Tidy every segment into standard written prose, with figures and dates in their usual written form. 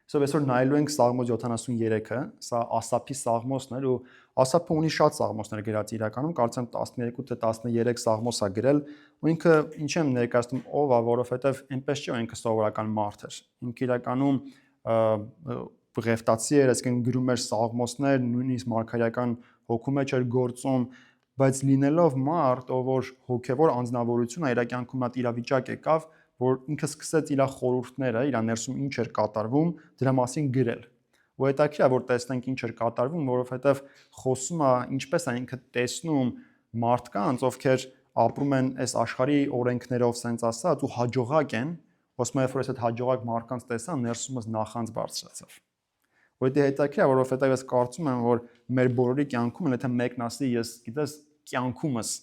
Այսօր այսօր նայելու ենք Սաղմոս 73-ը, սա Ասափի Սաղմոսն էր ու Ասափը ունի շատ սաղմոսներ գրած իրականում, կարծեմ 12 թե 13 սաղմոս է գրել, ու ինքը ինչ եմ ներկայացնում ով է, որովհետև այնպես չէ, որ ինքը սովորական մարդ էր։ Ինքը իրականում ղեֆտացի էր, այսինքն գրում էր սաղմոսներ, նույնիսկ մարգարեական հոգու մեջ էր գործում, բայց լինելով մարդ, ով որ հոգևոր անձնավորություն է, իր կյանքում այդ իրավիճակ եկավ, որ ինքը սկսեց իր խորհուրդները, իր ներսում ինչ էր կատարվում, դրա մասին գրել։ Ու հետաքրքիր է, որ տեսնենք ինչ էր կատարվում, որովհետև խոսում է ինչպես է ինքը տեսնում մարդկանց, ովքեր ապրում են այս աշխարհի օրենքներով, սենց ասած, ու հաջողակ են, ոսմե երբ որ այս հաջողակ մարդկանց տեսան, ներսումս նախանձ բարձրացավ։ Ու դա հետաքրքիր է, որովհետև ես կարծում եմ, որ մեր բոլորի կյանքում, եթե մեկն ասի, ես գիտես, կյանքումս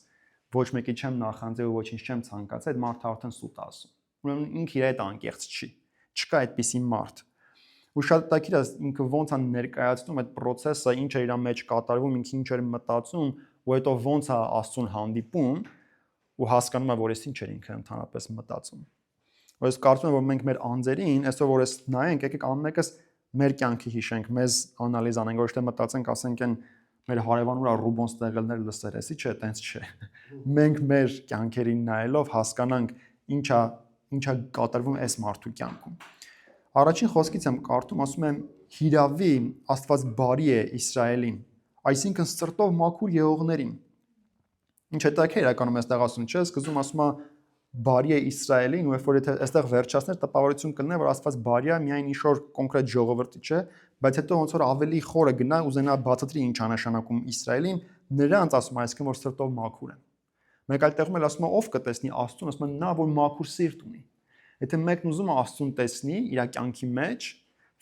ոչ մեկի չեմ նախանձել ու ոչինչ չեմ ցանկացել, այդ մարդը արդեն սուտ է ասում։ Ուրեմն ինքը իր հետ անկեղծ չի։ Չկա այդպիսի մարդ։ Ու շատ հետաքրքիր է ինքը ոնց է ներկայացնում այդ process-ը, ինչ է իր մեջ կատարվում, ինքը ինչ էր մտածում, ու հետո ոնց է Աստծուն հանդիպում ու հասկանում է, որ ես ինչ էր ինքը ընդհանրապես մտածում։ Ու ես կարծում եմ, որ մենք մեր անձերին, այսօր որ ես նայենք, եկեք ամենեկս մեր կյանքի հիշենք, մեզ անալիզ անենք, ոչ թե մտածենք, ասենք են մեր հարևան ուրա Ռուբոն ստեղելներ լսեր, էսի չէ, տենց չէ։ Մենք մեր կյանքերին նայելով հասկանանք ինչա կատարվում այս մարդու կյանքում։ Առաջին խոսքից եմ կարդում, ասում եմ հիրավի Աստված բարի է Իսրայելին, այսինքն սրտով մաքուր եղողներին։ Ինչ հետաքրքիր իրականում այստեղ ասում չէ, սկզբում ասում է բարի է Իսրայելին, ու երբ որ այստեղ վերջացներ տպավորություն կլինի, որ Աստված բարի է միայն ինչ-որ կոնկրետ ժողովրդի չէ, բայց հետո ոնց որ ավելի խորը գնա ուզենա բացատրի ինչ է նշանակում Իսրայելին, նրանց ասում է, այսինքն որ սրտով մաքուր են։ Մեկ այլ տեղում էլ ասում է ով կտեսնի Աստծուն, ասում է նա որ մաքուր սիրտ ունի։ Եթե մեկն ուզում է Աստծուն տեսնի իր կյանքի մեջ,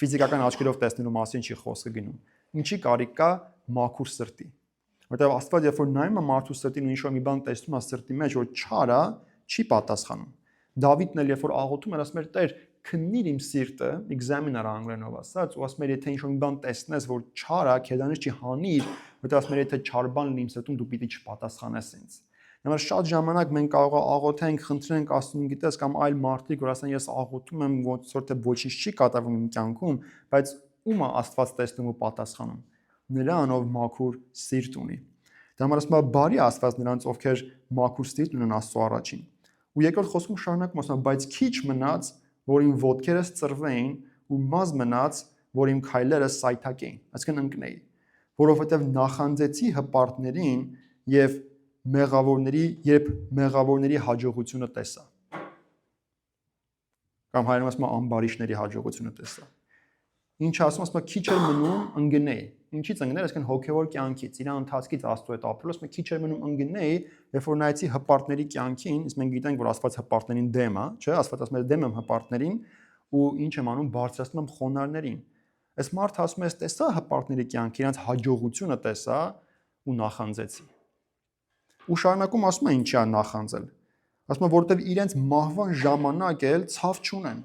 ֆիզիկական աչքերով տեսնելու մասին չի խոսքը գնում։ Ինչի կարիք կա մաքուր սրտի։ Որտեղ Աստված երբ որ նայում է մարդու սրտին ու ինչ-որ մի բան տեսնում է սրտի մեջ, որ չար է, չի պատասխանում։ Դավիթն էլ երբ որ աղոթում էր, ասում էր Տեր, քննիր իմ սիրտը, examiner անգլերենով ասած, ու ասում էր եթե ինչ-որ մի բան տեսնես, որ չար է, քեզանից չի հանիր, որտեղ ասում էր եթե չար բան լինի իմ սրտում, դու պիտի չպատասխանես ինձ։ Նույնիսկ շատ ժամանակ մենք կարող է աղոթենք, խնդրենք Աստծուն, գիտես, կամ այլ մարդիկ, որ ասեն ես աղոթում եմ, ոնց որ թե ոչինչ չի կատարվում իմ կյանքում, բայց ում է Աստված տեսնում ու պատասխանում։ Նրան, ով մաքուր սիրտ ունի։ Դա համար ասում է բարի Աստված նրանց, ովքեր մաքուր սիրտ ունեն Աստծո առաջին։ Ու երկրորդ խոսքում շարունակում ասում է, բայց քիչ մնաց, որ իմ ոտքերս ծռվեին, ու մազ մնաց, որ իմ քայլերը սայթակեին, այսինքն ընկնեի, որովհետև նախանձեցի հպարտներին եւ մեղավորների հաջողությունը տեսա։ Կամ հայերեն ասում է ամբարիշների հաջողությունը տեսա։ Ինչ ասում է քիչ էր մնում ընկնեի։ Ինչից ընկնել, այսինքն հոգևոր կյանքից, իր ընթացքից Աստծո հետ ապրելուց մի քիչ էր մնում ընկնեի, երբ որ նայեցի հպարտների կյանքին, իսկ մենք գիտենք, որ Աստված հպարտներին դեմ է, չէ՞, Աստված ասում է դեմ եմ հպարտներին ու ինչ եմ անում, բարձրացնում եմ խոնարհներին։ Այս մարդը ասում է, ես տեսա հպարտների կյանքի, իրենց հաջողությունը տեսա ու նախանձեցի։ Ու շարունակում ասում է ինչի է նախանձել։ Ասում է որովհետև իրենց մահվան ժամանակ էլ ցավ չունեն։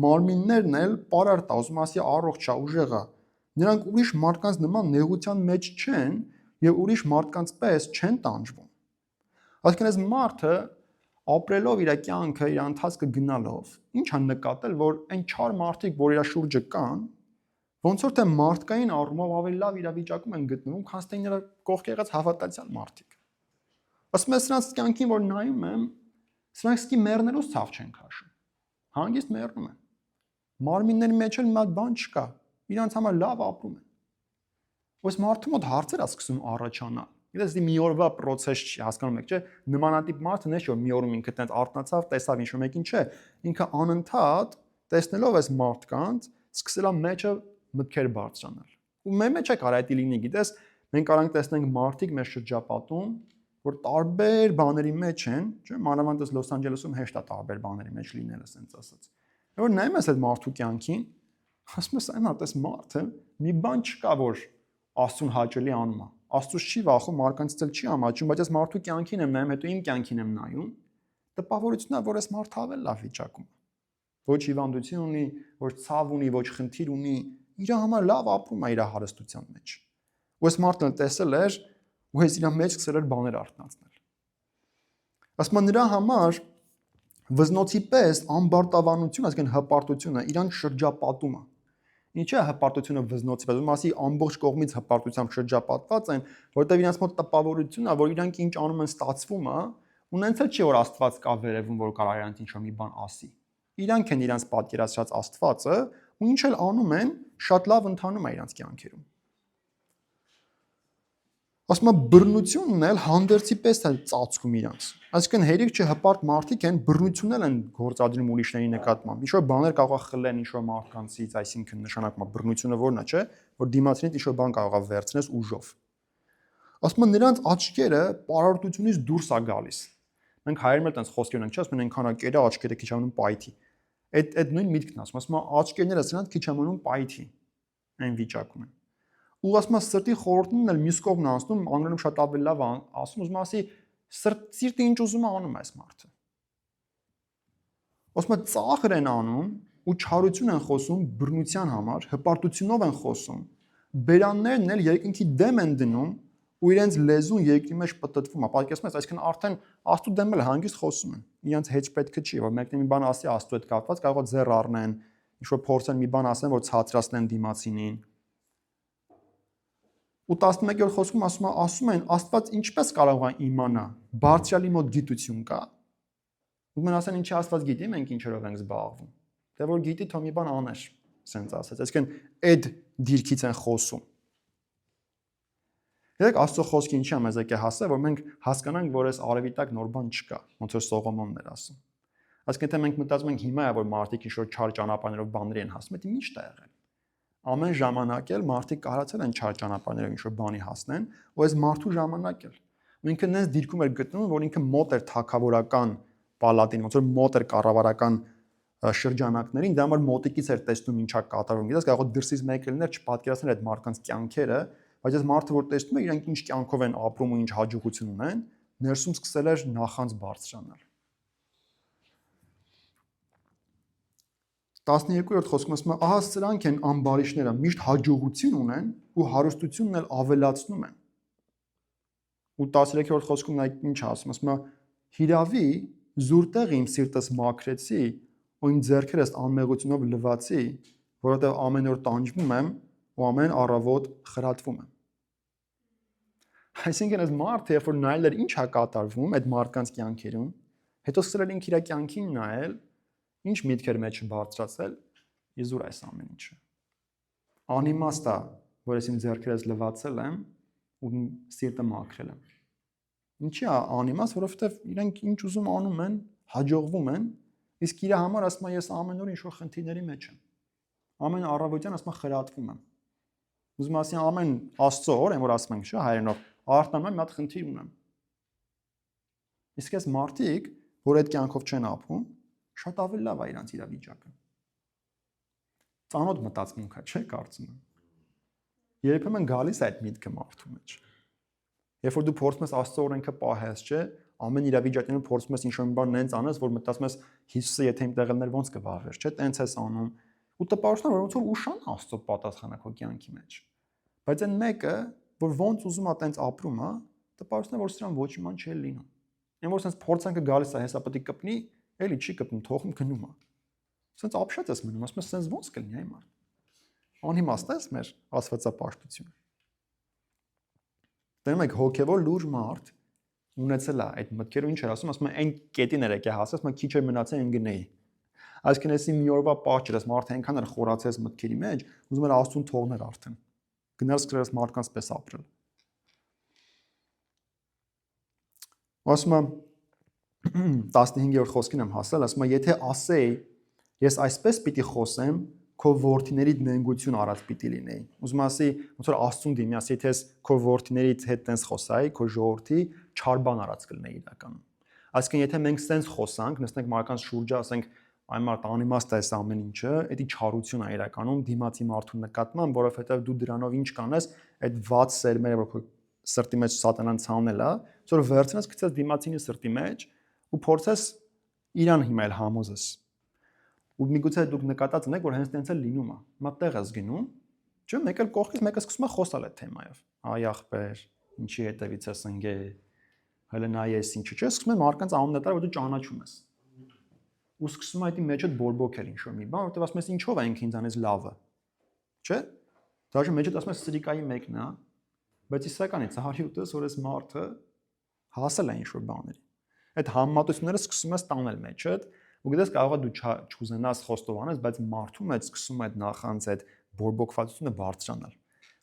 Մարմիններն էլ պարարտ է, ուզում ասի առողջ է, ուժեղ է։ Նրանք ուրիշ մարդկանց նման նեղության մեջ չեն եւ ուրիշ մարդկանց պես չեն տանջվում։ Այսինքն այս մարդը ապրելով իր կյանքը, իր ընթացքը գնալով, ինչ է նկատել, որ այն չար մարդիկ, որ իր շուրջը կան, ոնց որ թե մարդկային առումով ավելի լավ իրավիճակում են գտնվում, քան թե նրա կողք եղած հավատացյալ մարդիկ։ Ասում եմ սրանց կյանքին, որ նայում եմ, սրանք սկի մեռնելուց ցավ չեն քաշում։ Հանգիստ մեռնում են։ Մարմինների մեջ էլ մի հատ բան չկա։ Իրանց համար լավ ապրում են։ Ось մարդու մոտ հարցեր է սկսում առաջանալ։ Գիտես, դի մի օրվա process չի, հասկանում եք, չէ՞։ Նմանատիպ մարդը նշ որ մի օրում ինքը տենց արթնացավ, տեսավ ինչ-որ մեկին, չէ։ Ինքը անընդհատ տեսնելով այս մարդկանց, սկսել է մեջը մտքեր բարձրանալ։ Ու մեր մեջ է կարա դա լինի, գիտես, մենք կարող ենք տեսնենք մարդիկ մեր շրջապատում, որ տարբեր բաների մեջ են, չէ՞, մանավանդ Լոս Անջելեսում հեշտ է տարբեր բաների մեջ լինելը, ասենց ասած։ Որ նայում ես այդ մարդու կյանքին, ասում ես, այն հատես մարդը մի բան չկա, որ Աստծուն հաճելի անում է։ Աստծուց չի վախում, մարդկանցից էլ չի ամաչում, բայց այս մարդու կյանքին եմ նայում, հետո իմ կյանքին եմ նայում, տպավորությունն է, որ այս մարդը ավելի լավ վիճակում է։ Ոչ հիվանդություն ունի, ոչ ցավ ունի, ոչ խնդիր ունի, իր համար լավ ապրում է իր հարստության մեջ։ Ու այս մարդն էլ տեսել էր, ու հենց իր մեջ սկսել էր բաներ արթնացնել։ Ասում նրա համար վզնոցի պես ամբարտավանություն, այսինքն հպարտությունը իրան շրջապատում է։ Ինչի է հպարտությունը վզնոցի պես, մասի ամբողջ կողմից հպարտությամբ շրջապատված են, որտեղ իրենց մոտ տպավորությունն է, որ իրանք ինչ անում են ստացվում է, ու նենց էլ չի որ Աստված կա վերևում, որ կարող իրանք ինչ-որ մի բան ասի։ Իրանք են իրանք պատկերացրած Աստվածը, ու ինչ էլ անում են, շատ լավ ընթանում է իրանք կյանքերում։ Ասում եմ բռնությունն էլ հանդերձի պես է ծածկում իրանք։ Այսինքն հերիք չհպարտ մարդիկ են բռնությունն են գործադրում ուրիշների նկատմամբ։ Ինչ-որ բաներ կարող է խլեն ինչ-որ մարդկանցից, այսինքն նշանակում է բռնությունը որն է, չէ, որ դիմացինից ինչ-որ բան կարող է վերցնես ուժով։ Ասում եմ նրանց աչքերը պարարտությունից դուրս է գալիս։ Մենք հայերեն էլ տենց խոսքեր ունենք, չէ՞, ասում են այնքան է կերա աչքերը քիչ ամնում պայթի։ Այդ նույն միտքն ասում, ասում եմ աչքերները սրանց քիչ ամնում պայթի այն վիճակում են։ Ու ասում եմ սրտի խորհուրդն էլ մյուս կողմն անցնում, անգլերենում շատ ավելի լավ ասում, ուզում ասի սիրտը ինչ ուզում է անում այս մարդը։ Ասում եմ ծաղր են անում ու չարություն են խոսում բռնության համար, հպարտությունով են խոսում։ Բերաններն էլ երկնքի դեմ են դնում ու իրենց լեզուն երկրի մեջ պտտվում է։ Պատկերացնում ես, այսինքն արդեն Աստծո դեմ էլ հանգիստ խոսում են։ Իրանց հետ պետք չի, որ մեկն մի բան ասի Աստծո հետ կապված, կարող է ձեռ առնեն, ինչ որ փորձեն մի բան ասեն, որ ցածրացնեն դիմացինին։ Ու 11-րդ խոսքում ասում են Աստված ինչպես կարող է իմանա, բարձրալի մոտ գիտություն կա։ Ու մեն ասեն ինչի Աստված գիտի, մենք ինչերով ենք զբաղվում։ Դե որ գիտի, թող մի բան աներ, ասենց ասած։ Այսինքն այդ դիրքից են խոսում։ Եկեք Աստծո խոսքը ինչի է մեզ եկե հասել, որ մենք հասկանանք, որ այս արևի տակ նոր բան չկա, ոնց որ Սողոմոնն էր ասում։ Այսինքն թե մենք մտածում ենք հիմա է որ մարդիկ ինչ-որ չար ճանապարհներով բաների են հասնում, դա միշտ է եղել։ Ամեն ժամանակ էլ մարդիկ կարացել են չար ճանապարհներով ինչ-որ բանի հասնեն, ու այս մարդու ժամանակ էլ։ Ու ինքը նենց դիրքում էր գտնում, որ ինքը մոտ էր թակավորական պալատին, ոնց որ մոտ էր կառավարական շրջանակներին, դա համար մոտիկից էր տեսնում ինչա կատարվում։ Գիտես, կարող է դրսից մեկ լիներ չպատկերացնել այդ մարդկանց կյանքերը, բայց այս մարդը որ տեսնում է իրանք ինչ կյանքով են ապրում ու ինչ հաջողություն ունեն, ներսում սկսել էր նախանց բարձրանալ։ 12-րդ խոսքում ասում է, ահա սրանք են ամբարիշները, միշտ հաջողություն ունեն ու հարստությունն էլ ավելացնում են։ Ու 13-րդ խոսքում նա ինչ ասում է, հիրավի զուրտեղ իմ սիրտս մաքրեցի, ու իմ ձեռքերս անմեղությունով լվացի, որովհետև ամեն օր տանջվում եմ ու ամեն առավոտ խրատվում եմ։ Այսինքն այս մարդը, երբ որ նայել էր ինչ է կատարվում այդ մարդկանց կյանքերում, հետո սկսել էր ինքը իր կյանքին նայել, ինչ միտքեր մեջ բարձրացել, իզուր այս ամեն ինչը։ Անիմաստ է, որ ես իմ ձեռքերս լվացել եմ ու իմ սիրտը մաքրել եմ։ Ինչի է անիմաստ, որովհետև իրենք ինչ ուզում անում են, հաջողվում են, իսկ իր համար ասում է ես ամեն օր ինչ-որ խնդիրների մեջ եմ։ Ամեն առավոտյան ասում է խրատվում եմ։ Ուզում ասի ամեն Աստծո օր, այն որ ասում ենք, չէ՞, հայերենով, արտանում եմ մի հատ խնդիր ունեմ։ Իսկ այս մարդիկ, որ այդ կյանքով չեն ապրում, շատ ավելի լավ է իրանց իրավիճակը։ Ծանոթ մտածմունք է, չէ՞, կարծում եմ։ Երբեմն գալիս է այդ միտքը մարդու մեջ։ Երբ որ դու փորձում ես Աստծո օրենքը պահես, չէ, ամեն իրավիճակներում փորձում ես ինչ-որ մի բան նենց անես, որ մտածում ես Հիսուսը եթե իմ տեղն էր ոնց կվավեր, չէ, տենց ես անում։ Ու տպավորությունն է, որ ոնց որ ուշան Աստծո պատասխանը քո կյանքի մեջ։ Բայց այն մեկը, որ ոնց ուզում է տենց ապրում է, տպավորությունն է, որ սրան ոչ մի բան չի լինում։ Այն որ sense փորձանքը գալիս է, հեսա պետք է կպնի, էլի չի կպնում, թողում գնում է։ Sense ապշած ես մնում, ասում ես sense ոնց կլինի այ մարդ։ Անիմաստ է մեր աստվածապաշտությունը։ Դեռ մեկ հոգևոր լուրջ մարդ ունեցել է այդ մտքերը ինչ էր ասում է այն կետին էր եկե հասած, ասում է քիչ էր մնացել այն գնեի։ Այսինքն էսի մի օրվա պահ չես մարդը այնքան էր խորացած մտքերի մեջ, ուզում էր Աստծուն թողներ արդեն։ Գնալ սկսես մարդկանց պես ապրել։ Ասում է 15-րդ խոսքին եմ հասել, ասում է եթե ասեի ես այսպես պիտի խոսեմ, քո որդիներիդ նենգություն արած պիտի լինեի։ Ուզում ասի, ոնց որ Աստծուն դիմի, ասի եթե ես քո որդիներից հետ տենց խոսայի, քո ժողովրդի չար բան արած կլինեի իրականում։ Այսինքն եթե մենք տենց խոսանք, նստենք մարդկանց շուրջը, ասենք այ մարդ անիմաստ է այս ամեն ինչը, դա չարություն է իրականում դիմացի մարդու նկատմամբ, որովհետև դու դրանով ինչ կանես, այդ վատ սերմերը, որ քո սրտի մեջ սատանան ցանել է, որ վերցնես գցես դիմացինի սրտի մեջ ու փորձես իրան հիմա էլ համոզես։ Ու միգուցե դուք նկատած ունեք, որ հենց տենց էլ լինում է։ Հիմա տեղ ես գնում, չէ՞, մեկ էլ կողքից մեկը սկսում է խոսալ այդ թեմայով։ Այ ախպեր, ինչի հետևից ես ընկե, հələ նայ ես ինչու, չէ՞, սկսում են մարդկանց անունը տալ, որ դու ճանաչում ես։ Ու սկսում է այդ մեջդ բորբոքել ինչ-որ մի բան, որտեղ ասում ես ինչով է ինքը ինձանից լավը։ Չէ՞։ Դաժե մեջը ասում է սրիկայի մեկն է, բայց իսականից հարյուտս որ այս մարդը հասել է ինչ-որ բաների։ Այդ համեմատությունները սկսում ես տանել մեջդ, ու գիտես կարող է դու չուզենաս խոստովանես, բայց մարդու մեջ սկսում է այդ նախանց այդ բորբոքվածությունը բարձրանալ։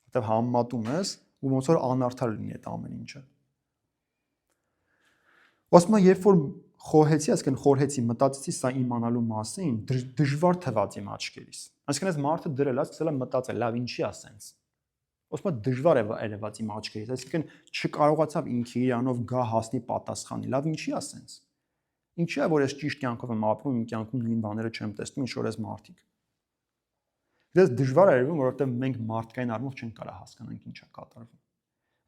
Որտեվ համեմատում ես ու ոնց որ անարդար լինի այդ ամեն ինչը։ Ոսմա երբ որ խոհեցի, այսինքն խորհեցի, մտածեցի սա իմանալու մասին, դժվար թվաց իմ աչքերիս։ Այսինքն այս մարդը դրել է, սկսել է մտածել, լավ ինչի ասենց։ Ոսմա դժվար է երևաց իմ աչքերից, այսինքն չկարողացավ ինքը իրանով գա հասնի պատասխանի, լավ ինչի ասենց։ Ինչի է որ ես ճիշտ կյանքով եմ ապրում, իմ կյանքում նույն բաները չեմ տեսնում, ինչ որ այս մարդիկ։ Դες դժվար է երևում, որովհետև մենք մարդկային առումով չենք կարող հասկանանք ինչ է կատարվում։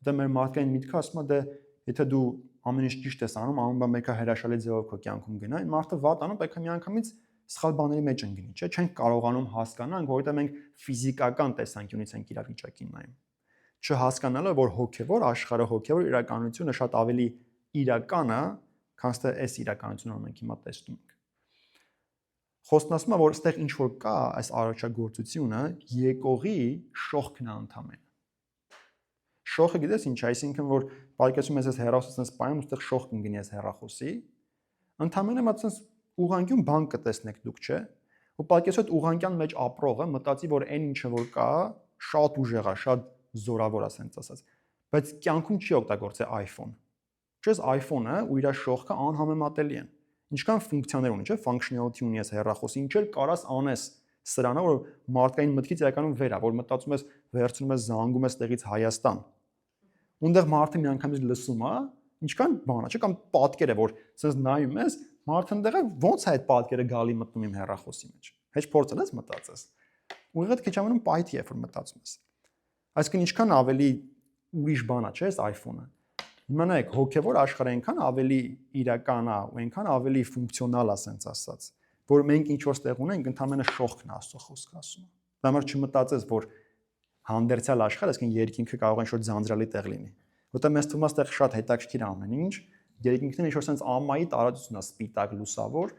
Դա մեր մարդկային միտքը ասում է, դե եթե դու ամեն ինչ ճիշտ ես անում, ամեն բան մեկը հրաշալի ձևով քո կյանքում գնա, այն մարդը վատ անում, պետք է միանգամից սխալ բաների մեջ ընկնի, չէ՞, չենք կարողանում հասկանանք, որովհետև մենք ֆիզիկական տեսանկյունից ենք իրավիճակին նայում։ Չհասկանալը, որ հոգևոր աշխարհը, հոգևոր իրականությունը շատ ավելի իրական է, քան թե այս իրականությունը մենք հիմա տեսնում ենք։ Խոսքն ասում է, որ այստեղ ինչ որ կա, այս արարչագործությունը եկողի շողքն է ընդամենը։ Շողը գիտես ինչ է, այսինքն որ պարկեսում ես այս հեռախոսից այս պայում, այստեղ շող կընկնի այս հեռախոսի, ընդամենը մտածես ուղղանկյուն բան կտեսնեք դուք, չէ՞։ Ու պարկեսու այդ ուղղանկյան մեջ ապրողը մտածի, որ այն ինչը որ կա, շատ ուժեղ է, շատ զորավոր է, ասենց ասած, բայց կյանքում չի օգտագործել iPhone։ Չես iPhone-ը ու իր շողքը անհամեմատելի են։ Ինչքան ֆունկցիաներ ունի, չէ՞, functionality ունի այս հեռախոսի, ինչեր կարաս անես սրանա, որ մարդկային մտքից իրականում վեր է, որ մտածում ես վերցնում ես զանգում ես տեղից Հայաստան։ Ունդեղ մարդը միանգամից լսում է, ինչքան բան է, չէ՞, կամ պատկեր է, որ ասես նայում ես, մարդը ընդեղ է, ո՞նց է այդ պատկերը գալի մտնում իմ հեռախոսի մեջ։ Հեչ փորձել ես մտածես։ Ուղիղ քիչ ամենում պայթի է, որ մտածում ես։ Այսինքն ինչքան ավելի ուրիշ բան է, չէ՞, այս iPhone-ը։ Հիմա նայեք, հոգևոր աշխարհը այնքան ավելի իրական է ու այնքան ավելի ֆունկցիոնալ է, ասենց ասած, որ մենք ինչ որ ստեղ ունենք, ընդհանրապես շողքն է Աստծո խոսքը ասում։ Դա համար չմտածես, որ հանդերձյալ աշխարհը, այսինքն երկինքը կարող է ինչ որ ձանձրալի տեղ լինի։ Որտեղ մեզ թվում է ստեղ շատ հետաքրքիր ամեն ինչ, երկինքն ինչ որ sense ամայի տարածություն է, սպիտակ լուսավոր,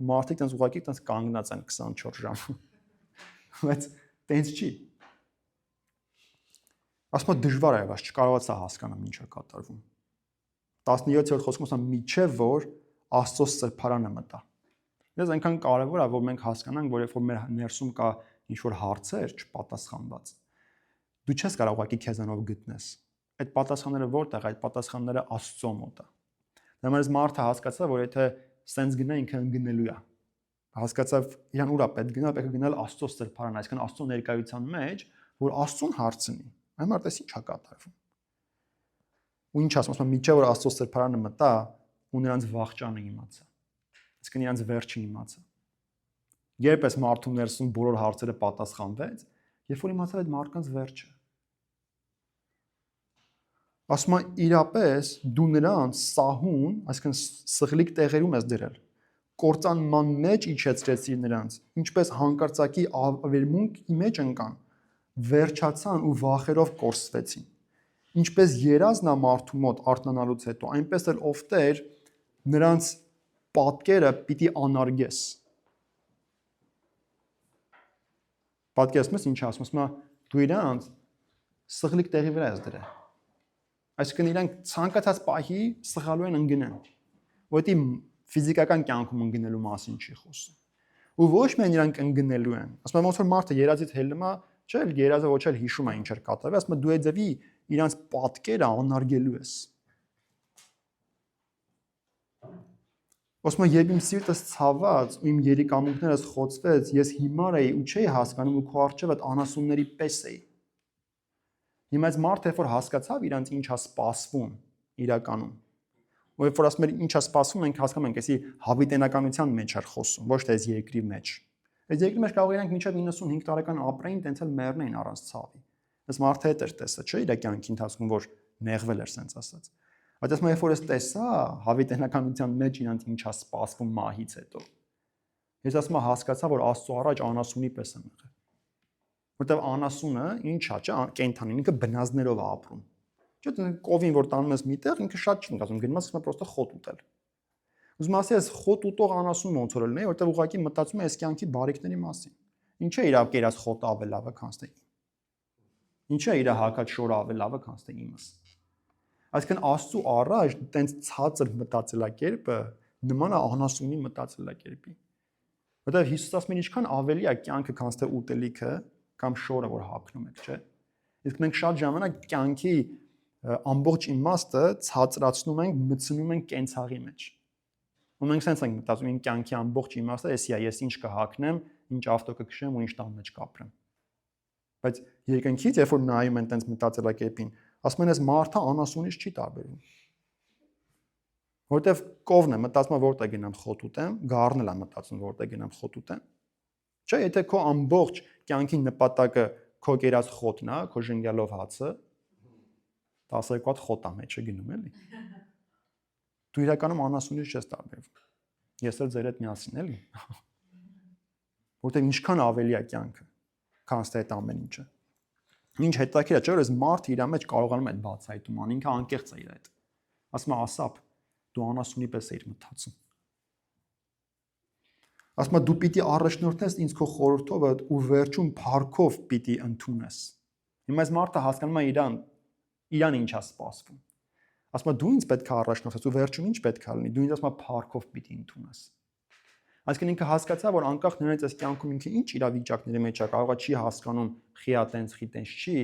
ու մարդիկ տենց ուղղակի տենց կանգնած են 24 ժամ։ Բայց տենց չի։ Ասում դժվար է, բայց չկարողացա հասկանամ ինչ է կատարվում։ 17-րդ խոսքում ասում միչև որ Աստծո սրբարանը մտա։ Դες այնքան կարևոր է, որ մենք հասկանանք, որ երբ որ մեր ներսում կա ինչ որ հարցեր չպատասխանված, դու չես կարող ուղղակի քեզանով գտնես։ Այդ պատասխանները որտեղ է, այդ պատասխանները Աստծո մոտ է։ Դա մեզ մարդը հասկացա, որ եթե սենց գնա ինքը ընկնելու է։ Հասկացավ իրան ուրա պետք գնալ, պետք է գնալ Աստծո սրբարան, այսինքն Աստծո ներկայության մեջ, որ Աստծուն հարցնի։ Այն մարդը ինչ է կատարվում։ Ու ինչ ասում, միչև որ Աստծո սրբարանը մտա, ու նրանց վախճանը իմացա։ Այսինքն նրանց վերջը իմացա։ Երբ էս մարդու ներսում բոլոր հարցերը պատասխանվեց, երբ որ իմացա այդ մարդկանց վերջը։ Ասում է իրապես դու նրանց սահուն, այսինքն սղլիկ տեղերում ես դրել։ Կործանման մեջ իջեցրեցի նրանց, ինչպես հանկարծակի ավերմունքի մեջ ընկան, վերջացան ու վախերով կորսվեցին։ Ինչպես երազնա մարդու մոտ արթնանալուց հետո, այնպես էլ ով Տեր նրանց պատկերը պիտի անարգես։ Պատկերացնում ես ինչ ասում, ասում է դու իրանց սղլիկ տեղի վրա ես դրել։ Այսինքն իրանք ցանկացած պահի սխալու են ընկնեն։ Որտի ֆիզիկական կյանքում ընկնելու մասին չի խոսում։ Ու ոչ միայն իրանք ընկնելու են։ Ասում եմ ոնց որ մարդը երազից հելնում է, չէ՞, երազը ոչ էլ հիշում է ինչ էր կատարվել, ասում է դու այդ ձևի իրանց պատկերը անարգելու ես։ Ասում եմ երբ իմ սիրտս ցաված ու իմ երիկամունքներս խոցվեց, ես հիմար էի ու չէի հասկանում ու քո առջև այդ անասունների պես էի։ Հիմա այս մարդը երբ որ հասկացավ իրանց ինչա սպասվում իրականում։ Ու երբ որ ասում էր ինչա սպասվում, մենք հասկանում ենք, էսի հավիտենականության մեջ էր խոսում, ոչ թե այս երկրի մեջ։ Այս երկրի մեջ կարող իրանք մինչև 95 տարեկան ապրեին, տենց էլ մեռնեին առանց ցավի։ Այս մարդը հետ էր տեսա, չէ՞, իր կյանքի ընթացքում որ նեղվել էր սենց ասած։ Բայց ասում եմ, երբ որ ես տեսա հավիտենականության մեջ իրանք ինչա սպասվում մահից հետո։ Ես ասում եմ հասկացա, որ Աստծո առաջ անասունի պես եմ եղել։ Որտեվ անասունը ինչա, չէ, կենթանին, ինքը բնազներով է ապրում։ Չէ՞, կովին որ տանում ես միտեղ, ինքը շատ չի մտածում, գնում ես ասում պրոստը խոտ ուտել։ Ուզում ասես խոտ ուտող անասուն ոնց որ լինի, որտեվ ուղղակի մտածում է այս կյանքի բարիքների մասին։ Ինչ է իր կերած խոտը ավելի լավը քան թե իմ։ Ինչ է իր հակած շորը ավելի լավը քան թե իմս։ Այսինքն Աստծո առաջ տենց ցածր մտածելակերպը նման է անասունի մտածելակերպի։ Որտեղ Հիսուս ասում է ինչքան ավելի է կյանքը քան թե ուտելիքը կամ շորը, որ հագնում եք, չէ՞։ Իսկ մենք շատ ժամանակ կյանքի ամբողջ իմաստը ցածրացնում ենք, մտցնում ենք կենցաղի մեջ։ Ու մենք sense ենք մտածում իմ կյանքի ամբողջ իմաստը էսի է, ես ինչ կհագնեմ, ինչ ավտո կքշեմ ու ինչ տան մեջ կապրեմ։ Բայց երկնքից երբ որ նայում են տենց մտածելակերպին, ասում են այս մարդը անասունից չի տարբերվում։ Որտեվ կովն է մտածում որտեղ գնամ խոտ ուտեմ, գառնել է մտածում որտեղ գնամ խոտ ուտեմ։ Չէ, եթե քո ամբողջ կյանքի նպատակը քո կերած խոտն է, քո ժենգյալով հացը 12 հատ խոտ է մեջը գնում էլի։ Դու իրականում անասունից չես տարբերվում։ Ես էլ ձեր հետ միասին էլի։ Որտեղ ինչքան ավելի է կյանքը, քան թե այդ ամեն ինչը։ Ինչ հետաքրքիր է, չէ՞ որ այս մարդը իր մեջ կարողանում է բացահայտում, ինքը անկեղծ է իր հետ։ Ասում է ասապ, դու անասունի պես էիր մտածում։ Ասում է դու պիտի առաջնորդես ինձ քո խորհրդով ու վերջում փառքով պիտի ընդունես։ Հիմա այս մարդը հասկանում է իրան ինչ է սպասվում։ Ասում է դու ինձ պետք է առաջնորդես ու վերջում ինչ պետք է լինի, դու ինձ ասում ես փառքով պիտի ընդունես։ Այսինքն ինքը հասկացա, որ անկախ նրանից այս կյանքում ինքը ինչ իրավիճակների մեջ է, կարողա չի հասկանում խիա տենց չի,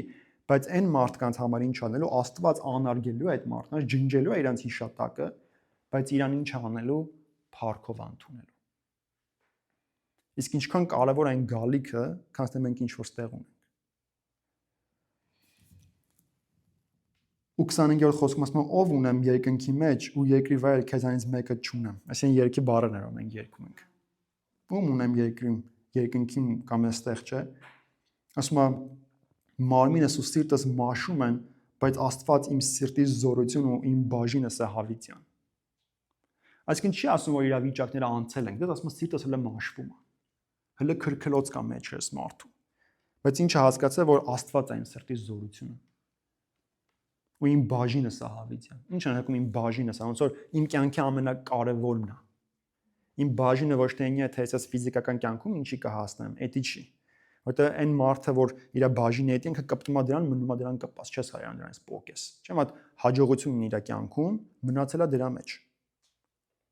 բայց այն մարդկանց համար ինչ անելու, Աստված անարգելու է այդ մարդկանց, ջնջելու է իրանց հիշատակը, բայց իրան ինչ անելու, փառքով ընդունելու։ Իսկ ինչքան կարևոր է այն գալիքը, քան թե մենք ինչ որ ստեղ ունենք։ Ու 25-րդ խոսքում ասում է ով ունեմ երկնքի մեջ ու երկրի վայր քեզանից մեկը չունեմ։ Այսինքն երկի բառերն են մենք երկում ենք։ Ում ունեմ երկնքին կամ այստեղ, չէ։ Ասում է մարմինս ու սիրտս մաշում են, բայց Աստված իմ սիրտի զորություն ու իմ բաժինս է հավիտյան։ Այսինքն չի ասում որ իրավիճակները անցել են, դա ասում է սիրտս հələ մաշվում է։ Հələ քրքլոց կա մեջ ես մարդու։ Բայց ինչը հասկացա որ Աստված է իմ սիրտի զորությունը։ Ու իմ բաժինս է հավիտյան։ Ինչ է նշանակում իմ բաժինս, ոնց որ իմ կյանքի ամենակարևորն է։ Իմ բաժինը ոչ թե ինձ թե այս ֆիզիկական կյանքում ինչի կհասնեմ, էդի չի։ Որտեղ այն մարդը, որ իր բաժինի հետ ինքը կպտում է դրան, մնում է դրան կպած, չես հայրան դրանից պոկես։ Չէ՞, մատ հաջողությունն իր կյանքում մնացել է դրա մեջ։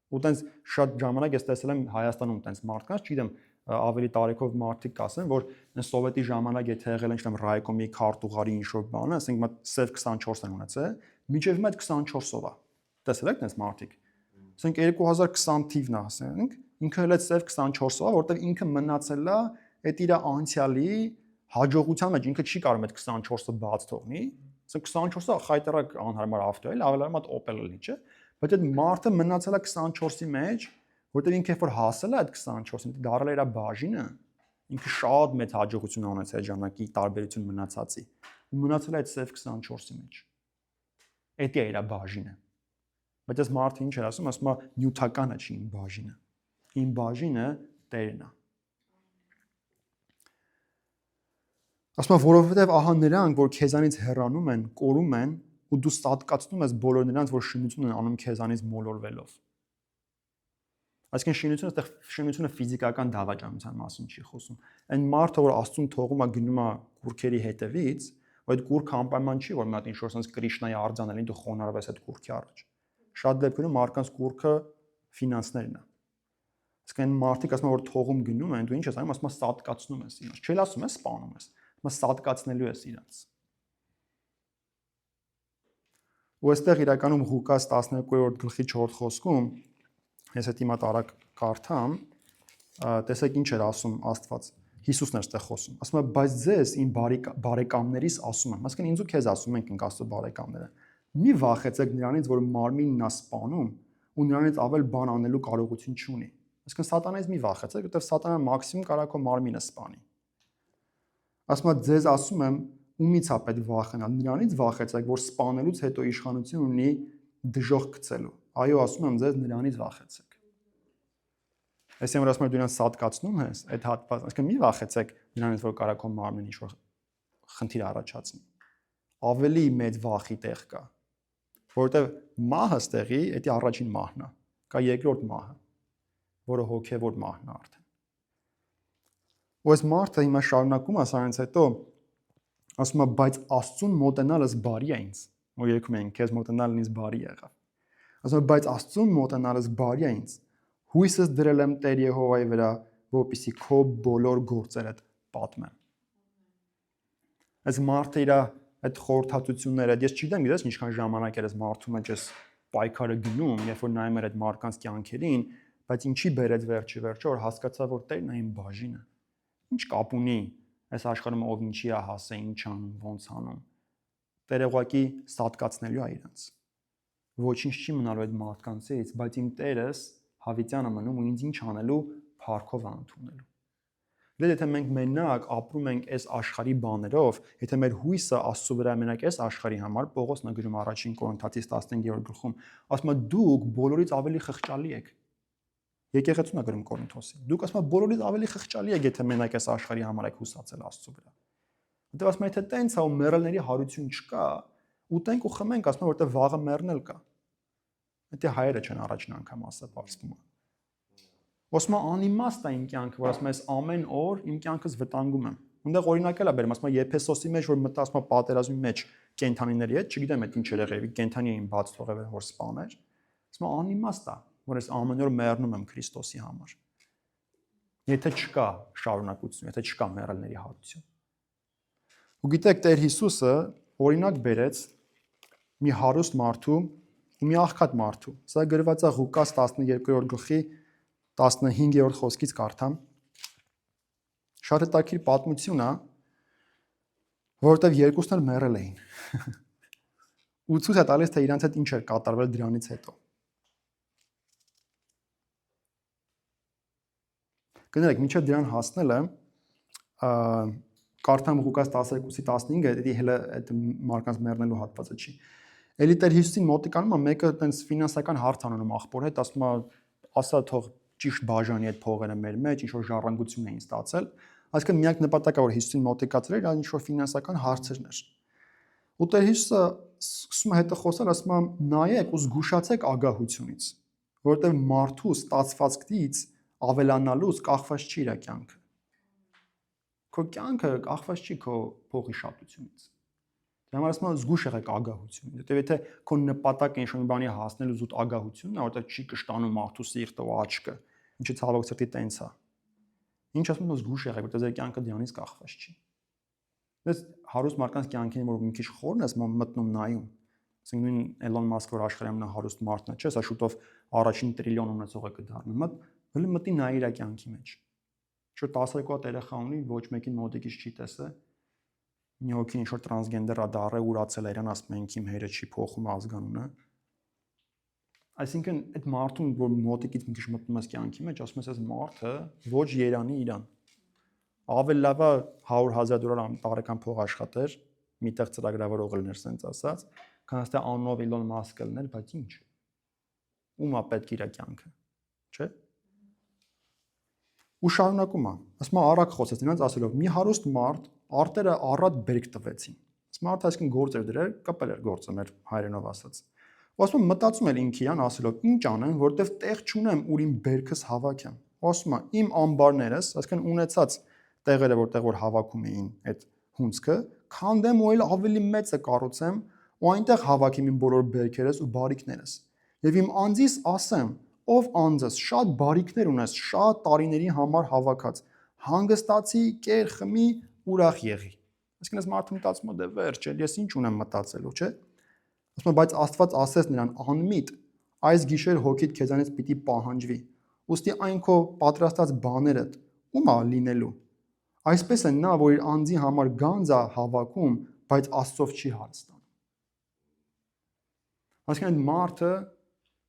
Ու տենց շատ ժամանակ ես տեսել եմ Հայաստանում տենց մարդկանց, չգիտեմ, ավելի տարիքով մարդիկ կասեն, որ սովետի ժամանակ եթե եղել են չեմ ռայկոմի քարտուղարի ինչ որ բանը, ասենք մատ սև 24 են ունեցել, միջև մատ 24-ով է։ Տեսել եք տենց մարդիկ։ Ասենք 2020 թիվն է, ասենք, ինքը հենց սև 24-ով է, որտեղ ինքը մնացել է այդ իր անցյալի հաջողության մեջ, ինքը չի կարող այդ 24-ը բաց թողնի։ Ասենք 24-ը խայտարակ անհարմար ավտո է, ավելի լավ Opel էլի, չէ։ Բայց այդ մարդը մնացել է 24-ի մեջ, որտեղ ինքը երբ որ հասել է այդ 24-ին, դարել է իր բաժինը, ինքը շատ մեծ հաջողություն ունեցել այդ ժամանակի տարբերություն մնացածի։ Ու մնացել է այդ սև 24-ի մեջ։ Էդի է իր բաժինը։ Բայց այս մարդը ինչ էր ասում, ասում է նյութականը չի իմ բաժինը։ Իմ բաժինը Տերն է։ Ասում է որովհետև ահա նրանք, որ քեզանից հեռանում են, կորում են, ու դու սատկացնում ես բոլոր նրանց, որ շինություն են անում քեզանից մոլորվելով։ Այսինքն շինությունը ֆիզիկական դավաճանության մասին չի խոսում։ Այն մարդը, որ Աստծուն թողում է գնում է կուրքերի հետևից, ու այդ կուրքը անպայման չի, որ մի հատ ինչ-որ sense Կրիշնայի արձանելին դու խոնարհվես այդ կուրքի առաջ։ Շատ դեպքերում մարդկանց կուրքը ֆինանսներն է։ Իսկ այն մարդիկ ասում են, որ թողում գնում են, դու ինչ ես անում, ասում ես սատկացնում ես իրենց։ Չէ՞ ասում ես սպանում ես, ասում ես սատկացնելու ես իրենց։ Ու այստեղ իրականում Ղուկաս 12-րդ գլխի 4 խոսքում ես այդ հիմա տարակ կարդամ, տեսեք ինչ էր ասում Աստված։ Հիսուսն էր այստեղ խոսում։ Ասում է, բայց ձեզ իմ բարեկամներիս ասում եմ, այսինքն ինձ ու քեզ ասում ենք Աստծո բարեկամները։ Մի վախեցեք նրանից, որ մարմինն է սպանում ու նրանից ավել բան անելու կարողություն չունի։ Այսինքն սատանայից մի վախեցեք, որովհետև սատանան մաքսիմում կարող է քո մարմինը սպանի։ Ասում է, ձեզ ասում եմ, ումից է պետք վախենալ։ Նրանից վախեցեք, որ սպանելուց հետո իշխանություն ունի դժոխք գցելու։ Այո, ասում եմ ձեզ, նրանից վախեցեք։ Այսինքն որ ասում եմ դու նրանց սատկացնում ես, այդ հատված, այսինքն մի վախեցեք նրանից, որ կարող քո մարմինը ինչ-որ խնդիր առաջացնի։ Ավելի մեծ վախի տեղ կա, որովհետև մահը ստեղի, դա առաջին մահն է, կա երկրորդ մահը, որը հոգևոր մահն է արդեն։ Ու այս մարդը հիմա շարունակում է սրանից հետո ասում է, բայց Աստծուն մոտենալս բարի է ինձ։ Ու երգում են, քեզ մոտենալն ինձ բարի եղավ։ Ասում է, բայց Աստծուն մոտենալս բարի է ինձ։ Հույսս դրել եմ Տեր Եհովայի վրա, որպեսզի քո բոլոր գործերդ պատմեմ։ Այս մարդը իր այդ խորհրդածությունները, ես չգիտեմ, գիտես ինչքան ժամանակ էր այս մարդու մեջ այս պայքարը գնում, երբ որ նայում էր այդ մարդկանց կյանքերին, բայց ինչի բերեց վերջի վերջը, որ հասկացա, որ Տերն է իմ բաժինը։ Ինչ կապ ունի այս աշխարհում ով ինչի է հասե, ինչ անում, ոնց անում։ Տերը ուղղակի սատկացնելու է իրենց։ Ոչինչ չի մնալու այդ մարդկանցից, բայց իմ Տերս հավիտյանը մնում ու ինձ ինչ անելու, փառքով ընդունելու։ Դե եթե մենք մենակ ապրում ենք այս աշխարհի բաներով, եթե մեր հույսը Աստծո վրա է մենակ այս աշխարհի համար, Պողոսն է գրում առաջին Կորինթացիս 15-րդ գլխում, ասում է դուք բոլորից ավելի խղճալի եք։ Եկեղեցուն է գրում Կորինթոսի։ Դուք ասում եք բոլորից ավելի խղճալի եք, եթե մենակ այս աշխարհի համար եք հուսացել Աստծո վրա։ Որտեղ ասում է, եթե տենց է ու մեռելների հարություն չկա, ուտենք ու խմենք, ասում է, որտեղ վաղը մեռնել կա։ Դա հայերը չեն առաջին անգամ ասել, բացվում է։ Ասում է անիմաստ է իմ կյանքը, որ ասում է, այս ամեն օր իմ կյանքս վտանգում եմ։ Ունդեղ օրինակ էլ է բերում, ասում է Եփեսոսի մեջ, որ մտա, ասում է պատերազմի մեջ կենթանիների հետ, չգիտեմ այդ ինչ էր եղել, կենթանի էին բաց թողել որ սպաներ։ Ասում է անիմաստ է, որ այս ամեն օր մեռնում եմ Քրիստոսի համար։ Եթե չկա շարունակություն, եթե չկա մեռելների հարություն։ Ու գիտեք, Տեր Հիսուսը օրինակ բերեց մի հարուստ մարդու ու մի աղքատ մարդու։ Սա գրված է Ղուկաս 12-րդ գլխի 15-րդ խոսքից կարդամ։ Շատ հետաքրքիր պատմություն է, որովհետև երկուսն էլ մեռել էին։ Ու ցույց է տալիս, թե իրանց հետ ինչ էր կատարվել դրանից հետո։ Կներեք, մինչև դրան հասնելը կարդամ Ղուկաս 12-15-ը, դա հենց այդ մարկանց մեռնելու հատվածը չի։ Էլի Տեր Հիսուսին մոտիկանում է մեկը այտենց ֆինանսական հարց անում աղբոր հետ, ասում է, ասա թող ճիշտ բաժանի այդ փողերը մեր մեջ, ինչ որ ժառանգություն էին ստացել։ Այսինքն միակ նպատակը որ Հիսուսին մոտիկացրել էր, ինչ որ ֆինանսական հարցերն էր։ Ու Տեր Հիսուսը սկսում է հետը խոսալ, ասում է նայեք ու զգուշացեք ագահությունից, որովհետև մարդու ստացվածքից ավելանալուց կախված չի իր կյանքը։ Քո կյանքը կախված չի քո փողի շատությունից։ Դրա համար ասում եմ զգուշ եղեք ագահությունից։ Որտեւ եթե քո նպատակը ինչ-որ մի բանի հասնելու զուտ ագահությունն է, որտեղ չի կշտանում մարդու սիրտը ու աչքը, ինչը ցավոք սրտի տենց է։ Ինչ ասում եմ զգուշ եղեք, որտեղ ձեր կյանքը դրանից կախված չի։ Դες հարուստ մարդկանց կյանքին որ մի քիչ խորն ես մտնում նայում։ Ասենք նույն Էլոն Մասկը որ աշխարհի ամենահարուստ մարդն է, չէ՞, սա շուտով առաջին տրիլիոն ունեցողը կդառնա։ Մտի նայ իր կյանքի մեջ։ Շուտ 12 հատ երեխա ունի, ոչ մեկին մոտիկից չի տեսել։ Մի հոգի ինչ որ տրանսգենդեր է դառել, ուրացել է իրան, ասում են իմ հերը չի փոխում ազգանունը։ Այսինքն այդ մարդուն, որ մոտիկից մի քիչ մտնում ես կյանքի մեջ, ասում ես այս մարդը ոչ Երանի իրան։ Ավելի լավ է 100,000 $100 տարեկան փող աշխատեր, միտեղ ծրագրավորող լիներ, ասենց ասած, քան թե անունով Էլոն Մասկը լիներ, բայց ինչ։ Ումա պետք իր կյանքը, չէ՞։ Ու շարունակում է։ Ասում է արագ խոսեց նրանց ասելով. մի հարուստ մարդ արտերը առատ բերք տվեցին։ Այս մարդը այսքան գործ էր դրել, կապել էր գործը մեր հայրենով ասած։ Ու ասում է մտածում էր ինքը իրան ասելով. ինչ անեմ, որտեվ տեղ չունեմ, ուր իմ բերքս հավաքեմ։ Ու ասում է իմ ամբարներս, այսինքն ունեցած տեղերը, որտեղ որ հավաքում էին այդ հունցքը, քանդեմ ու ավելի մեծը կառուցեմ ու այնտեղ հավաքեմ իմ բոլոր բերքերս ու բարիքներս։ Եվ իմ անձիս ասեմ. ով անձս շատ բարիքներ ունես, շատ տարիների համար հավաքած, հանգստացի, կեր, խմի, ուրախ եղի։ Այսինքն այս մարդը մտածում է դե վերջ, ես ինչ ունեմ մտածելու, չէ՞։ Ասում է, բայց Աստված ասեց նրան անմիտ, այս գիշեր հոգիդ քեզանից պիտի պահանջվի։ Ուստի այն քո պատրաստած բաներդ ում է լինելու։ Այսպես է նա, որ իր անձի համար գանձ է հավաքում, բայց Աստծով չի հարստանում։ Այսինքն այդ մարդը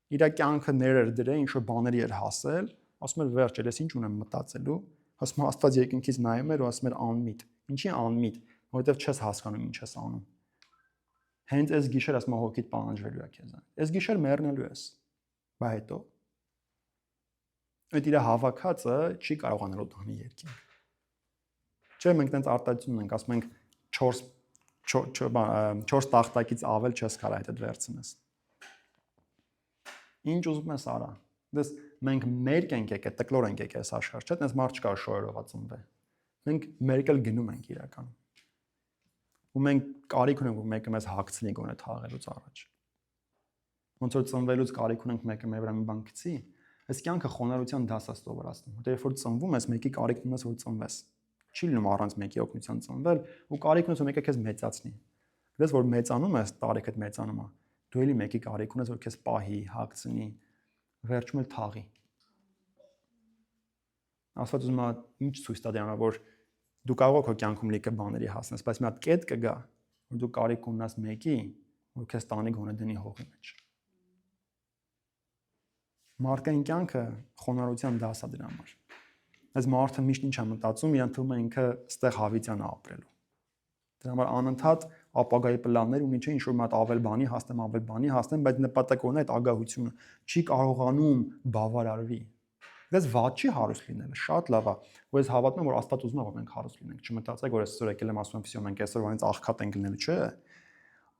իր կյանքը ներեր դրել, ինչ որ բաների էր հասել, ասում էր վերջ, ես ինչ ունեմ մտածելու, ասում է Աստված երկնքից նայում էր ու ասում էր անմիտ։ Ինչի անմիտ, որովհետև չես հասկանում ինչ ես անում։ Հենց այս գիշեր ասում է հոգիդ պահանջվելու է քեզան։ Այս գիշեր մեռնելու ես։ Բա հետո այդ իր հավաքածը չի կարողանալ օտանի երկինք։ Չէ, մենք տենց արտահայտություն ունենք, ասում ենք 4 տախտակից ավել չես կարող այդ վերցնես։ Ինչ ուզում ես արա։ Դες մենք մեր ենք եկել, տկլոր ենք եկել այս աշխարհ, չէ՞, այդպես մարդ չկա շոյերովա ծնվել։ մենք մեկ էլ գնում ենք իրականում։ Ու մենք կարիք ունենք, որ մեկը մեզ հագցնի գոնե թաղելուց առաջ։ Ոնց որ ծնվելուց կարիք ունենք մեկը մեր վրա մի բան գցի, այս կյանքը խոնարհության դաս է սովորացնում։ Որտեղ երբ որ ծնվում ես, մեկի կարիքն ունես, որ ծնվես։ Չի լինում առանց մեկի օգնության ծնվել, ու կարիք ունես, որ մեկը քեզ մեծացնի։ Դες որ մեծանում ես, տարիքդ մեծանում է, դու էլի մեկի կարիք ունես, որ քեզ պահի, հագցնի, վերջում էլ թաղի։ Աստված ուզում է ինչ ցույց տա դրանով, որ դու կարող ես քո կյանքում լիքը բաների հասնես, բայց մի հատ կետ կգա, որ դու կարիք ունես մեկի, որ քեզ տանի գոնե դնի հողի մեջ։ Մարդկային կյանքը խոնարհության դաս է դրա համար։ Այս մարդը միշտ ինչ է մտածում, իրան թվում է ինքը ստեղ հավիտյան է ապրելու։ Դրա համար անընդհատ ապագայի պլաններ ունի, չէ, ինչ որ մատ ավել բանի հասնեմ, բայց նպատակորեն այդ ագահությունը չի կարողանում բավարարվի։ Դες վատ չի հարուստ լինելը, շատ լավ է։ Ու ես հավատում եմ, որ Աստված ուզում է, որ մենք հարուստ լինենք։ Չմտածեք, որ այսօր եկել եմ ասում եմ, վсё, մենք այսօրվանից աղքատ ենք լինելու, չէ։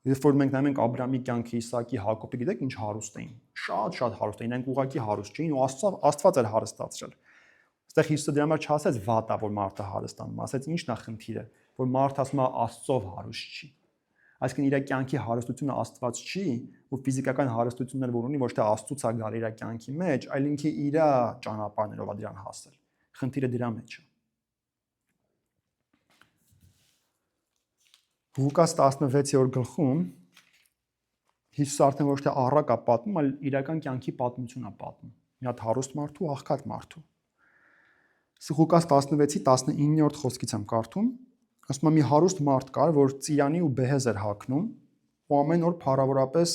Երբ որ մենք նայում ենք Աբրահամի կյանքի, Իսահակի, Հակոբի, գիտեք ինչ հարուստ էին։ Շատ հարուստ էին, այնք ուղղակի հարուստ չէին ու Աստված էր հարստացրել։ Այստեղ Հիսուսը դրա համար չասեց վատ է, որ մարդը հարստանում, ասեց ինչն է խնդիրը, որ մարդը ասում է Աստծով հարուստ չի։ Այսինքն իր կյանքի հարստությունը Աստված չի, ու ֆիզիկական հարստությունն որ ունի ոչ թե Աստծուց է գալ իր կյանքի մեջ, այլ ինքը իր ճանապարհներով է դրան հասել։ Խնդիրը դրա մեջ է։ Ղուկաս 16-րդ գլխում Հիսուսը արդեն ոչ թե առակ է պատմում, այլ իրական կյանքի պատմություն է պատմում։ Մի հատ հարուստ մարդու, աղքատ մարդու։ Ղուկաս 16-ի 19-րդ խոսքից եմ կարդում։ Ասում է մի հարուստ մարդ կար, որ ծիրանի ու բեհեզ էր հագնում, ու ամեն օր փառավորապես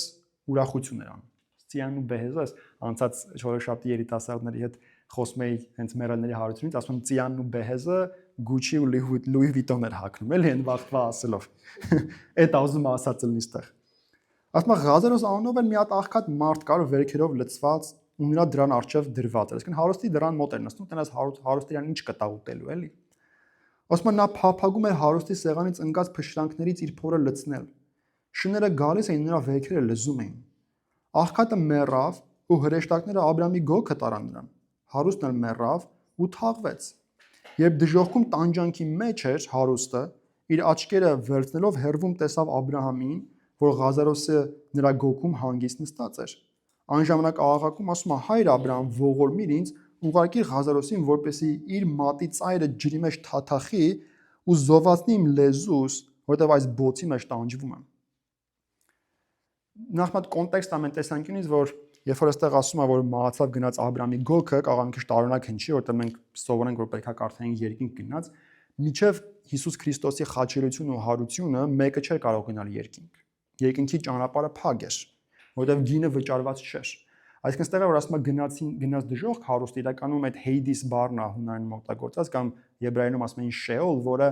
ուրախություն էր անում։ Ծիրանն ու բեհեզը անցած շորոշապտի երիտասարդների հետ խոսում էի հենց մերելների հարությունից, ասում եմ ծիրանն ու բեհեզը Gucci ու Louis Vuitton էր հագնում, էլի այն վախվա ասելով։ Այդ ուզում ասած լինի ստեղ։ Ասում է Ղազարոս անունով էլ մի հատ աղքատ մարդ կար, վերքերով լցված ու նրա դրան առջև դրված էր։ Այսինքն հարուստի դրան մոտ էր նստում, տենաս հարուստի իրան ինչ կտա ուտելու էլի։ Ասում է նա փափագում էր հարուստի սեղանից ընկած փշրանքներից իր փորը լցնել։ Շները գալիս էին նրա վերքերը լզում էին։ Աղքատը մեռավ ու հրեշտակները Աբրահամի գոգը տարան նրան։ Հարուստն էլ մեռավ ու թաղվեց։ Երբ դժոխքում տանջանքի մեջ էր հարուստը, իր աչքերը վերցնելով հեռվում տեսավ Աբրահամին, որ Ղազարոսը նրա գոգում հանգիստ նստած էր։ Այն ժամանակ աղաղակում ասում է. «Հայր Աբրահամ, ողորմիր ինձ, ուղարկիր Ղազարոսին, որպեսզի իր մատի ծայրը ջրի մեջ թաթախի ու զովացնի իմ լեզուս, որտեղ այս բոցի մեջ տանջվում եմ»։ Նախ մատ կոնտեքստը ամեն տեսանկյունից, որ երբ որ այստեղ ասում է, որ մահացավ գնաց Աբրահամի գոգը, կարող է տարօրինակ հնչի, որտեղ մենք սովորենք, որ պետք է կարդանք երկինք գնաց, միջև Հիսուս Քրիստոսի խաչելությունը ու հարությունը մեկը չէր կարող գնալ երկինք։ Երկինքի ճանապարհը փակ էր, որտեղ գինը վճարված չէր։ Այսինքն այստեղ որ ասում է գնաց դժոխք հարուստ, իրականում այդ Hades բառն է հունարեն օգտագործած կամ եբրայերենում ասում են Sheol, որը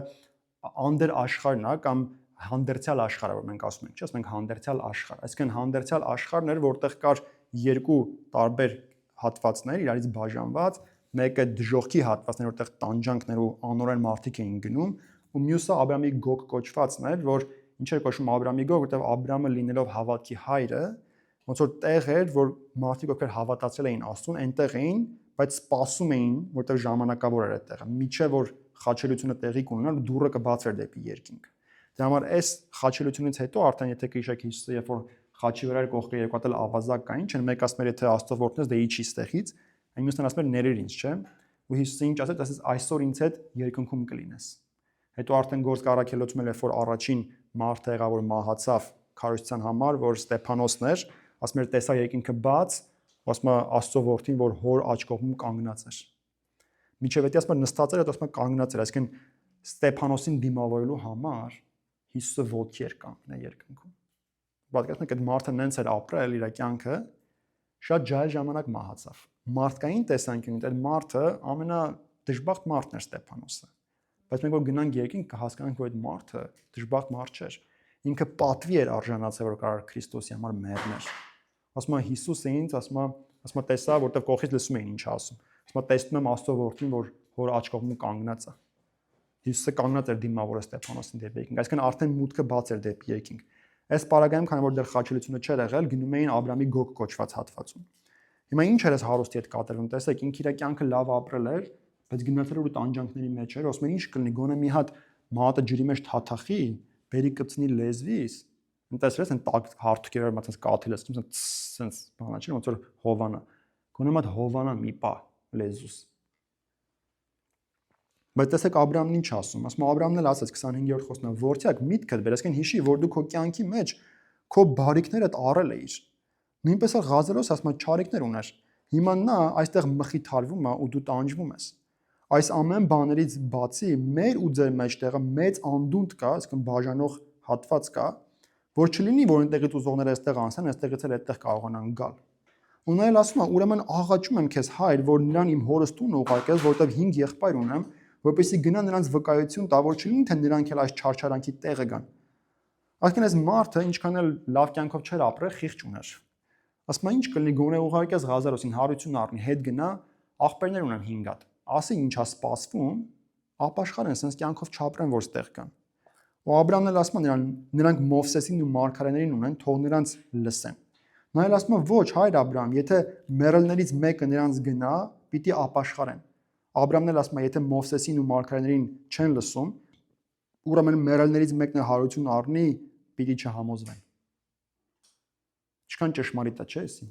անդեր աշխարհն է կամ հանդերձյալ աշխարհը, որ մենք ասում ենք, չէ՞, ասում ենք հանդերձյալ աշխարհ։ Այսինքն հանդերձյալ աշխարհն էր, որտեղ կար երկու տարբեր հատվածներ իրարից բաժանված, մեկը դժոխքի հատվածն էր, որտեղ տանջանքներ ու անօրեն մարդիկ էին գնում, ու մյուսը Աբրահամի գոգ կոչվածն էր, որ ինչ էր կոչվում Աբրահամի գոգ, որտեղ Աբրահամը լինելով հավատքի հայրը, ոնց որ տեղ էր, որ մարդիկ ովքեր հավատացել էին Աստծուն, այնտեղ էին, բայց սպասում էին, որտեղ ժամանակավոր էր այդ տեղը, միջև որ խաչելությունը տեղի կունենար, դուռը կբացվեր դեպի երկինք։ Դրա համար այս խաչելությունից հետո արդեն եթե կհիշեք Հիսուսը, երբ որ խաչի վրա կողքը երկու հատ ավազակ կային, չեն մեկ ասում էր եթե Աստծո որդն ես, դե իջի ստեղից, այն մյուսն ասում էր ներիր ինձ, չէ՞։ Ու Հիսուսը ինչ ասեց, ասեց այսօր ինձ հետ երկնքում կլինես։ Հետո արդեն գործ Կարաքելոցում էլ երբ որ առաջին մարդը եղավ, որ մահացավ քարոզության համար, որ Ստեփանոսն էր, ասում էր տեսա երկինքը բաց, ասում է Աստծո որդին, որ հոր աջ կողմում կանգնած էր։ Միջև էդի ասում է նստած էր, հետո ասում է կանգնած էր, այսինքն Ստեփանոսին դիմավորելու համար Հիսուսը ոտքի էր կանգնել երկնքում։ Պատկերացնում եք այդ մարդը նենց էր ապրել իր կյանքը, շատ ջահել ժամանակ մահացավ։ Մարդկային տեսանկյունից այդ մարդը ամենադժբախտ մարդն էր Ստեփանոսը։ Բայց մենք որ գնանք երկինք կհասկանանք, որ այդ մարդը դժբախտ մարդ չէր։ Ինքը պատվի էր արժանացել, որ կարող Քրիստոսի համար մեռներ։ Ասում է Հիսուսը ինձ, ասում է տեսա, որտեղ կողքից լսում էին ինչ ասում։ Ասում է տեսնում եմ Աստծո որդին, որ հոր աջ կողմում կանգնած է։ Հիսուսը կանգնած էր դիմավորը Ստեփանոսին դեպի երկինք, այսինքն արդեն մուտքը բաց էր դեպի երկինք։ Այս պարագայում, քանի որ դեռ խաչելությունը չէր եղել, գնում էին Աբրահամի գոգ կոչված հատվածում։ Հիմա ինչ էր այս հարուստի հետ կատարվում, տեսեք, ինքը իր կյանքը լավ ապրել էր, բայց գնացել որ տանջանքների մեջ էր, ասում են ինչ կլինի, գոնե մի հատ մատը ջրի մեջ թաթախի, բերի կծնի լեզվիս, ընտեսրես են տակ հարթուկեր մացած կաթիլ ես, սենց բանա չի, ոնց որ հովանա, գոնե մատ հովանա մի պա լեզուս։ Բայց տեսեք Աբրամն ինչ ասում, ասում Աբրամն էլ ասաց 25-րդ խոսքն, որդյակ միտքդ բեր, այսինքն հիշի, որ դու քո կյանքի մեջ քո բարիքներդ առել էիր։ Նույնպես էլ Ղազարոս ասում չարիքներ ուներ։ Հիմա նա այստեղ մխիթարվում է ու դու տանջվում ես։ Այս ամեն բաներից բացի մեր ու ձեր մեջտեղը մեծ անդունդ կա, այսինքն բաժանող հատված կա, որ չլինի, որ այնտեղից ուզողները այստեղ անցան, այստեղից էլ այդտեղ կարողանան գալ։ Ու նա էլ ասում է, ուրեմն աղաչում եմ քեզ հայր, որ նրան իմ հորս տունը ուղարկես, որտեղ 5 եղբայր ունեմ, որպեսզի գնա նրանց վկայություն տա, որ չլինի թե նրանք էլ այս չարչարանքի տեղը գան։ Այսինքն այս մարդը ինչքան էլ լավ կյանքով չէր ապրել, խիղճ ուներ։ Ասում է ինչ կլինի գոնե ուղարկես Ղազարոսին հարություն առնի, հետ գնա, աղբերներ ունեմ 5 հատ։ Ասի ինչա սպասվում, ապաշխարեն, sense կյանքով չապրեն, որ ստեղ կան։ Ու Աբրամն էլ ասում է նրանք Մովսեսին ու մարգարեներին ունեն, թող նրանց լսեն։ Նա էլ ասում է ոչ, հայր Աբրամ, եթե մեռելներից մեկը նրանց գնա, պիտի ապաշխարեն։ Աբրամն էլ ասում է, եթե Մովսեսին ու մարգարեներին չեն լսում, ուրեմն մեռելներից մեկն է հարություն առնի, պիտի չհամոզվեն։ Ինչքան ճշմարիտ է, չէ՞ էսի։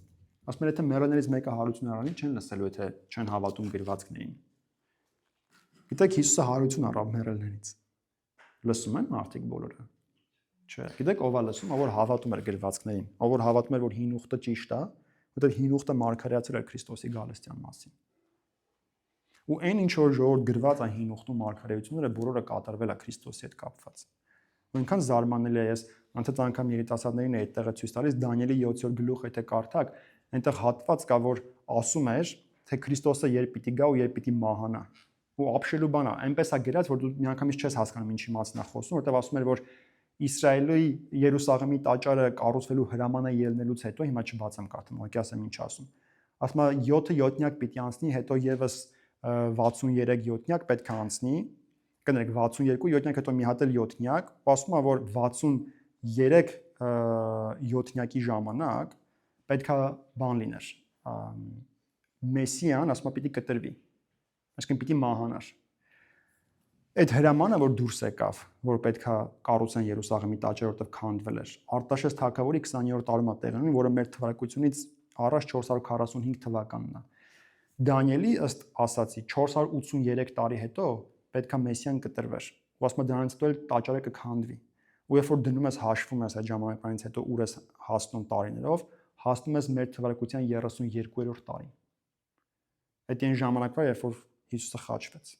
Ասում են, եթե մեռելներից մեկը հարություն առնի, չեն լսելու, եթե չեն հավատում գրվածքներին։ Գիտեք, Հիսուսը հարություն առավ մեռելներից։ Լսում են մարդիկ բոլորը։ Չէ։ Գիտեք, ով է լսում, ով որ հավատում էր գրվածքներին, ով որ հավատում էր, որ հին ուխտը ճիշտ է, որտեղ հին ուխտը մարգարեացել էր Քրիստոսի գալստյան մասին։ Ու այն ինչ որ ժողովուրդ գրված է հին ուխտում մարգարեությունները, բոլորը կատարվել է Քրիստոսի հետ կապված։ Ու այնքան զարմանալի է, ես անցած անգամ երիտասարդներին էի այդտեղը ցույց տալիս Դանիելի 7-րդ գլուխը, եթե կարդաք, այնտեղ հատված կա, որ ասում էր, թե Քրիստոսը երբ պիտի գա ու երբ պիտի մահանա։ Ու ապշելու բան է, այնպես է գրած, որ դու միանգամից չես հասկանում ինչի մասին է խոսում, որտեղ ասում էր, որ Իսրայելի Երուսաղեմի տաճարը կառուցվելու հրամանը ելնելուց հետո, հիմա չբացեմ կարդամ, ուղղակի ասեմ ինչ ասում։ Ասում է 7 յոթնյակ պիտի անցնի, հետո եւս 63 յոթնյակ պետք է անցնի, կներեք 62 յոթնյակ, հետո մի հատ էլ յոթնյակ, ու ասում է, որ 63 յոթնյակի ժամանակ պետք է բան լիներ։ Մեսիան, ասում է, պիտի կտրվի։ Այսինքն պիտի մահանար։ Այդ հրամանը, որ դուրս եկավ, որ պետքա կառուցեն Երուսաղեմի տաճարը, որտեղ քանդվել էր, Արտաշես թագավորի 20-րդ տարում է տեղի ունի, որը մեր թվարկությունից առաջ 445 թվականն է։ Դանիելի ըստ ասացի 483 տարի հետո պետքա Մեսիան կտրվեր։ Ու ասում է դրանից հետո էլ տաճարը կքանդվի։ Ու երբ որ դնում ես հաշվում ես այդ ժամանակից հետո ուր ես հասնում տարիներով, հասնում ես մեր թվարկության 32-րդ տարին։ Այդ այն ժամանակվա, երբ որ Հիսուսը խաչվեց։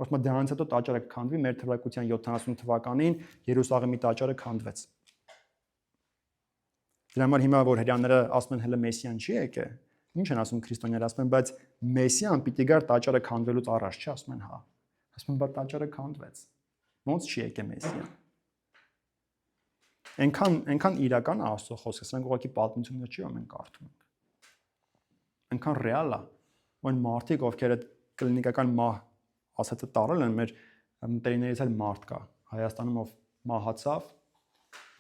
Ասում է դրանից հետո տաճարը կքանդվի, մեր թվարկության 70 թվականին Երուսաղեմի տաճարը քանդվեց։ Դրա համար հիմա որ հрьяաները ասում են հələ Մեսիան չի եկե, ինչ են ասում քրիստոնյաները, ասում են բայց Մեսիան պիտի գար տաճարը քանդվելուց առաջ, չի, ասում են հա։ Ասում են բայց տաճարը քանդվեց։ Ոնց չի եկե Մեսիան։ Այնքան իրական է Աստծո խոսքը, սրանք ուղղակի պատմություններ չի, որ մենք կարդում ենք։ Այնքան ռեալ է, որ մարդիկ ովքեր այդ կլինիկական մահ ասածը տարել են, մեր մտերիներից էլ մարդ կա Հայաստանում, ով մահացավ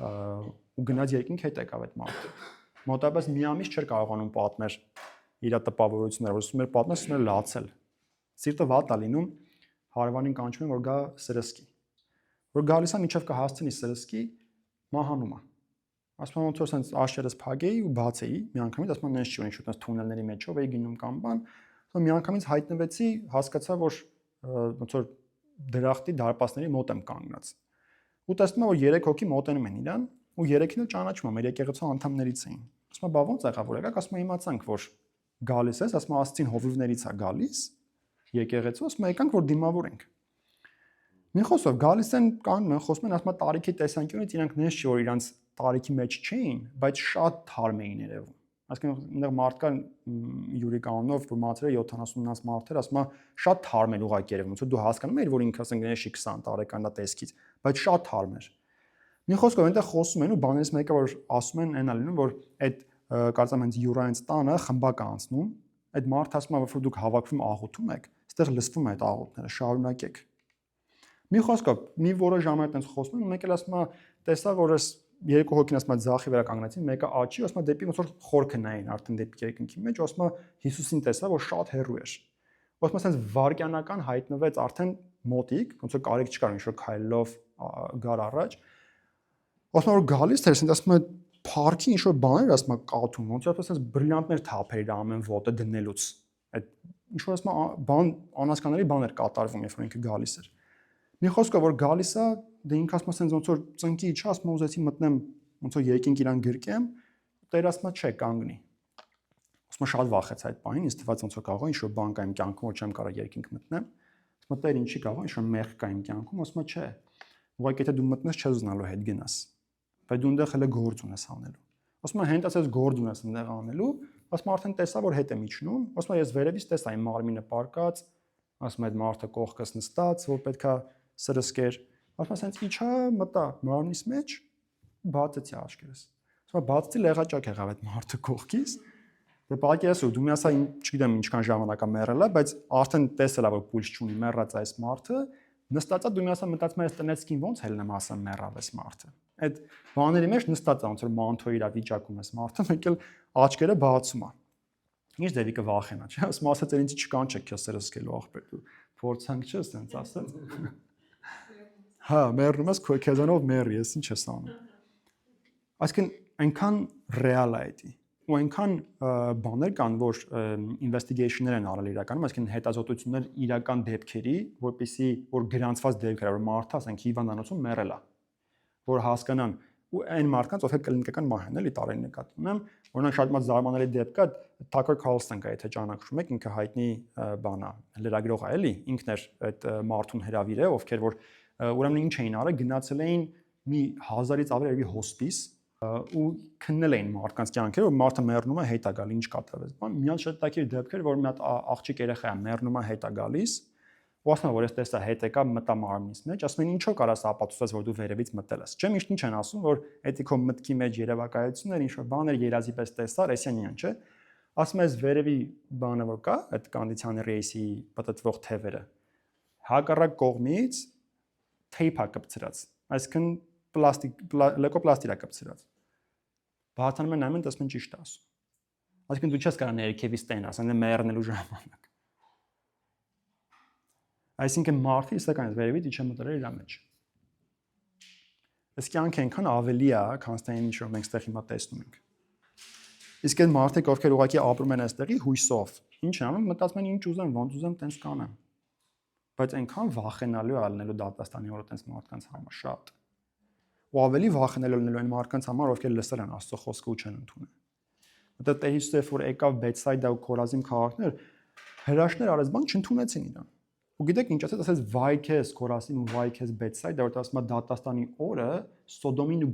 ու գնաց երկինք հետ եկավ այդ մարդը։ Մոտավորապես մի ամիս չէր կարողանում պատմել իր տպավորությունները, որ ասում էր պատմել, ասում էր լացել։ Սիրտը վատ է լինում, հարևանին կանչում են, որ գա սրսկի։ Որ գալիս է միջև կհասցնի սրսկի, մահանում է։ Ասում եմ ոնց որ sense աշերս փագեի ու բացեի, միանգամից ասում եմ նենց չի ունի շուտ այնպես թունելների մեջով էի գնում կամ բան, ասում միանգամից հայտնվեցի, հասկացա, որ ոնց որ դրախտի դարպասների մոտ եմ կանգնած։ Ու տեսնում եմ, որ 3 հոգի մոտենում են իրան, ու 3-ին էլ ճանաչում եմ, մեր եկեղեցու անդամներից էին։ Ասում եմ, բա ո՞նց եղավ որ եկաք, ասում եմ իմացանք, որ գալիս ես, ասում եմ աստծին հովիվներից է գալիս, եկեղեցու, ասում եմ եկանք որ դիմավորենք։ Մի խոսով գալիս են կանգնում են, խոսում են, ասում եմ տարիքի տեսանկյունից իրանք նենց չի որ իրանք տարիքի մեջ չէին, բայց շատ թարմ էին երևում։ Այսինքն այնտեղ մարդկան Յուրի կանոնով որ մացրել 70-ից մարդեր, ասում է շատ թարմ էր ուղղակի երևում, ոնց որ դու հասկանում ես, որ ինքը ասենք նենց չի 20 տարեկան է տեսքից, բայց շատ թարմ էր։ Մի խոսքով այնտեղ խոսում են ու բաներից մեկը որ ասում են այնա լինում որ այդ կարծեմ հենց Յուրայից տանը խմբակ անցնում, այդ մարդը ասում է որ դուք հավաքվում աղոթում եք, այստեղ լսվում է այդ աղոթները, շարունակեք։ Մի խոսքով մի որոշ ժամանակ այնց խոսում են, մեկ էլ ասում է տեսա որ ես երկու հոգին ասում է ձախի վրա կանգնեցին, մեկը աչի, ասում է դեպի ոնց որ խորքը նային արդեն դեպի երկնքի մեջ, ասում է Հիսուսին տեսա որ շատ հեռու էր։ Ոսմա sense վարքյանական հայտնվեց արդեն մոտիկ, ոնց որ կարիք չկար ինչ որ քայլով գար առաջ։ Ոսմա որ գալիս էր, sense ասում է парքի ինչ որ բաներ ասում է կաթում, ոնց որ sense բրիլյանտներ թափեր իր ամեն ոտը դնելուց։ Այդ ինչ որ ասում է բան անհասկանալի բաներ կատարվում, երբ որ ինքը գալիս էր։ Մի խոսքով որ գալիս է, դե ինքը ասում է sense ոնց որ ծնկի իջա, ասում է ուզեցի մտնեմ, ոնց որ երկինք իրան գրկեմ, տեր ասում է չէ, կանգնի։ Ասում է շատ վախեց այդ բանին, ինձ թվաց ոնց որ կարող է ինչ որ բան կա իմ կյանքում, որ չեմ կարող երկինք մտնեմ։ Ասում է տեր ինչի կարող է, ինչ որ մեղք կա իմ կյանքում, ասում է չէ։ Ուղղակի եթե դու մտնես, չես ուզնալու հետ գնաս։ Բայց դու այնտեղ հələ գործ ունես անելու։ Ասում է հենց ասես գործ ունես այնտեղ անելու, ասում է արդեն տեսա որ հետ եմ իջնում, ասում է ես վերևից տեսա իմ մարմինը պարկած, ասում է այդ մարդը կողքս նստած, որ պետքա սրսկեր, ասում է սենց իջա, մտա մարմնիս մեջ, բացեցի աչքերս։ Ասում է բացեցի լեղաճակ եղավ այդ մարդը կողքից։ Դե պատկերացրու, դու մի ասա, չգիտեմ ինչքան ժամանակ է մեռել, բայց արդեն տեսել է որ պուլս չունի, մեռած այս մարդը, նստածա դու մի ասա մտածում ես տնեցքին ոնց հելնեմ ասա մեռավ այս մարդը։ Այդ բաների մեջ նստած է ոնց որ մանթոյի իր վիճակում էս մարդը, մեկ էլ աչքերը բացում է։ Ինչ դեպի կվախենա, չէ՞, ասում ասած ինձ չկանչեք քեզ սրսկելու աղբեր դու փորձանք չէ, ասենց ասած։ Հա, մեռնում ես քեզանով մեռի, ես ինչ ես անում։ Այսինքն այնքան ռեալ է դա։ Ու այնքան բաներ կան, որ investigation-ներ են արել իրականում, այսինքն հետազոտություններ իրական դեպքերի, որպեսզի որ գրանցված դեպքեր, որ մարդը, ասենք, հիվանդանոցում մեռել է, որ հասկանան ու այն մարդկանց, ովքեր կլինիկական մահ են, էլի տարին նկատում եմ, օրինակ շատ մոտ զարմանալի դեպք կա, Tucker Carlson կա, եթե ճանաչում եք, ինքը հայտնի բան է, լրագրող է, էլի, ինքն էր այդ մարդուն հրավիրել, ովքեր որ ուրեմն ինչ էին արել, գնացել էին մի 1000-ից ավել երևի հոսպիս ու քննել էին մարդկանց կյանքերը, որ մարդը մեռնում է, հետ է գալի, ինչ կատարվեց։ Բան մի հատ շատ տակիր դեպք էր, որ մի հատ աղջիկ երեխա է մեռնում է, հետ է գալիս, ու ասում է, որ ես տեսա հետ եկա մտա մարմնից մեջ, ասում են ինչո կարաս ապացուցես, որ դու վերևից մտել ես։ Չէ՞ միշտ ինչ են ասում, որ էթիկո մտքի մեջ երևակայություններ, ինչ որ բաներ երազի պես տեսար, էսյան, չէ՞։ Ասում ես վերևի բանը որ կա, այդ կոնդիցիոներ ռեյսի պատտվող թևերը, հակառակ կողմից թեյփ է կպցրած, այսինքն պլաստիկ լեկոպլաստիր է կպցրած։ Բացանում են նայում, տեսնում են ճիշտ է ասում։ Այսինքն դու չես կարող ներքևից տենաս, այնը մեռնելու ժամանակ։ Այսինքն մարդը իսկականից վերևից իջա մտել իր մեջ։ Այս կյանքը այնքան ավելի է, քան այն ինչ որ մենք ստեղ հիմա տեսնում ենք։ Իսկ այդ մարդիկ, ովքեր ուղղակի ապրում են այստեղի հույսով, ինչ են անում, մտածում են ինչ ուզեմ, ոնց ուզեմ, տենց կանեմ։ Բայց այնքան վախենալու է ալնելու դատաստանի օրը տենց մարդկանց համար շատ։ Ու ավելի վախենալու լինելու այն մարդկանց համար, ովքեր լսել են Աստծո խոսքը ու չեն ընդունել։ Որտեղ Տեր Հիսուսը որ եկավ Բեթսայդա ու Քորազիմ քաղաքներ, հրաշքներ արեց, բան չընդունեցին իրան։ Ու գիտեք ինչ ասեց, վայ քեզ Քորազին ու վայ քեզ Բեթսայդա, որտեղ ասում է դատաստանի օրը Սոդոմին ու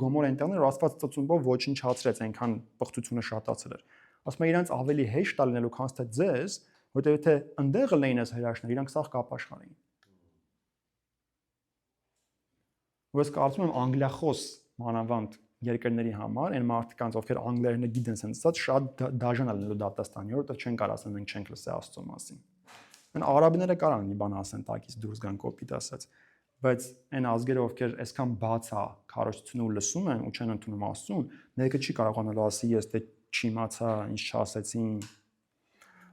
Գոմորը այնտեղներ Աստված ծծումբով ոչնչացրեց, այնքան բղծությունը շատացել էր։ Ասում է իրանց ավելի հեշտ է լինելու, քան թե ձեզ, որտեղ եթե ընդեղը լինեն այս հրաշքները, իրանք սաղ կապաշխարեին։ Ու ես կարծում եմ անգլիախոս մանավանդ երկրների համար, այն մարդկանց, ովքեր անգլերենը գիտեն, sense շատ դաժան է լինելու դատաստանի օրը, որտեղ չեն կարող ասել մենք չենք լսել Աստծո մասին։ Այն արաբները կարան մի բան ասեն, տակից դուրս գան կոպիտ ասած, բայց այն ազգերը, ովքեր այսքան բաց է քարոզությունը ու լսում են ու չեն ընդունում Աստծուն, մեկը չի կարողանալու ասի ես դե չիմացա, ինչ չասեցին։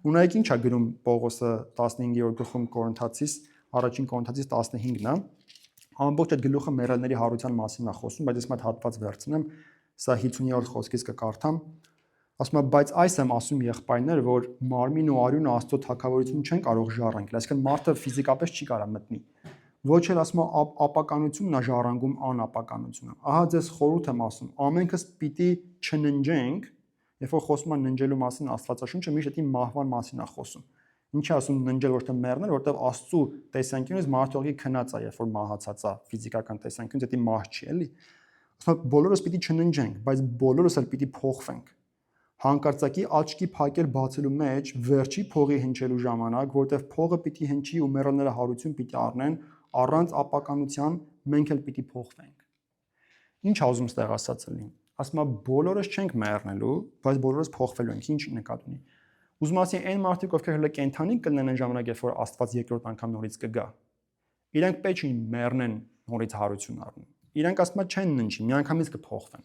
Ու նայեք ինչ է գրում Պողոսը 15-րդ գլխում Կորինթացիս, առաջին Կորինթացիս 15-ն է։ Ամբողջ այդ գլուխը մեռելների հարության մասին է խոսում, բայց ես մոտ հատված վերցնեմ, սա 50-րդ խոսքից կկարդամ։ Ասում է, բայց այս եմ ասում եղբայրներ, որ մարմին ու արյունը Աստծո թագավորություն չեն կարող ժառանգել, այսինքն մարդը ֆիզիկապես չի կարող մտնի։ Ոչ էլ ասում է ապականությունն է ժառանգում անապականությունը։ Ահա ձեզ խորհուրդ եմ ասում, ամենքս պիտի չննջենք, երբ որ խոսում է ննջելու մասին Աստվածաշունչը միշտ այդ մահվան մասին է խոսում։ Ինչ է ասում ննջել ոչ թե մեռնել, որտեղ Աստծո տեսանկյունից մարդողի քնած է, երբ որ մահացած է ֆիզիկական տեսանկյունից, դա մահ չի, էլի։ Ասում է բոլորս պիտի չննջենք, բայց բոլորս էլ պիտի փոխվենք։ Հանկարծակի աչքի փակել բացելու մեջ վերջի փողի հնչելու ժամանակ, որտեղ փողը պիտի հնչի ու մեռելները հարություն պիտի առնեն, առանց ապականության մենք էլ պիտի փոխվենք։ Ինչ ասում ստեղ ասած լինի։ Ասում է բոլորս չենք մեռնելու, բայց բոլորս փոխվելու ենք։ Ինչ նկատ ունի։ Ուզում ասի այն մարդիկ, ովքեր հələ կենթանի կլինեն այն ժամանակ, երբ որ Աստված երկրորդ անգամ նորից կգա։ Իրանք պետք չի մեռնեն նորից հարություն առնեն։ Իրանք ասում են չեն ննջի, միանգամից կփոխվեն։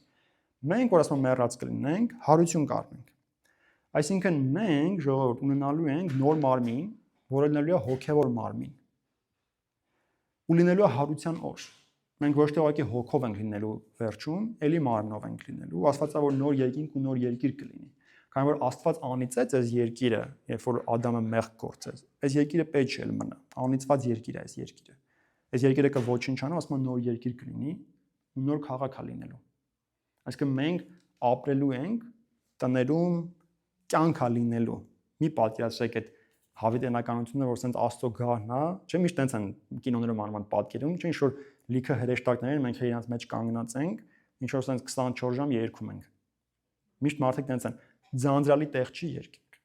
Մենք որ ասում եմ մեռած կլինենք, հարություն կառնենք։ Այսինքն մենք ժողովուրդ ունենալու ենք նոր մարմին, որը լինելու է հոգևոր մարմին։ Ու լինելու է հարության օր։ Մենք ոչ թե ուղղակի հոգով ենք լինելու վերջում, ելի մարմնով ենք լինելու։ Աստվածա որ նոր երկինք ու նոր երկիր կլինի։ Քանի որ Աստված անիծեց այս երկիրը, երբ որ Ադամը մեղք գործեց։ Այս երկիրը պետք չէ մնա։ Անիծված երկիր է այս երկիրը։ Այս երկիրը կոչնչանա, ասում են նոր երկիր կլինի ու նոր քաղաք է լինելու։ Այսինքն մենք ապրելու ենք տներում կյանք է լինելու։ Մի պատկերացրեք այդ հավիտենականությունը, որ սենց Աստծո գահն է, չէ՞ միշտ տենց են կինոներում անում պատկերում, չէ՞ ինչ որ լիքը հրեշտակներ մենք իրենց մեջ կանգնած ենք, ինչ որ սենց 24 ժամ երգում ենք։ Միշտ մարդիկ տենց են ձանձրալի տեղ չի երկինք։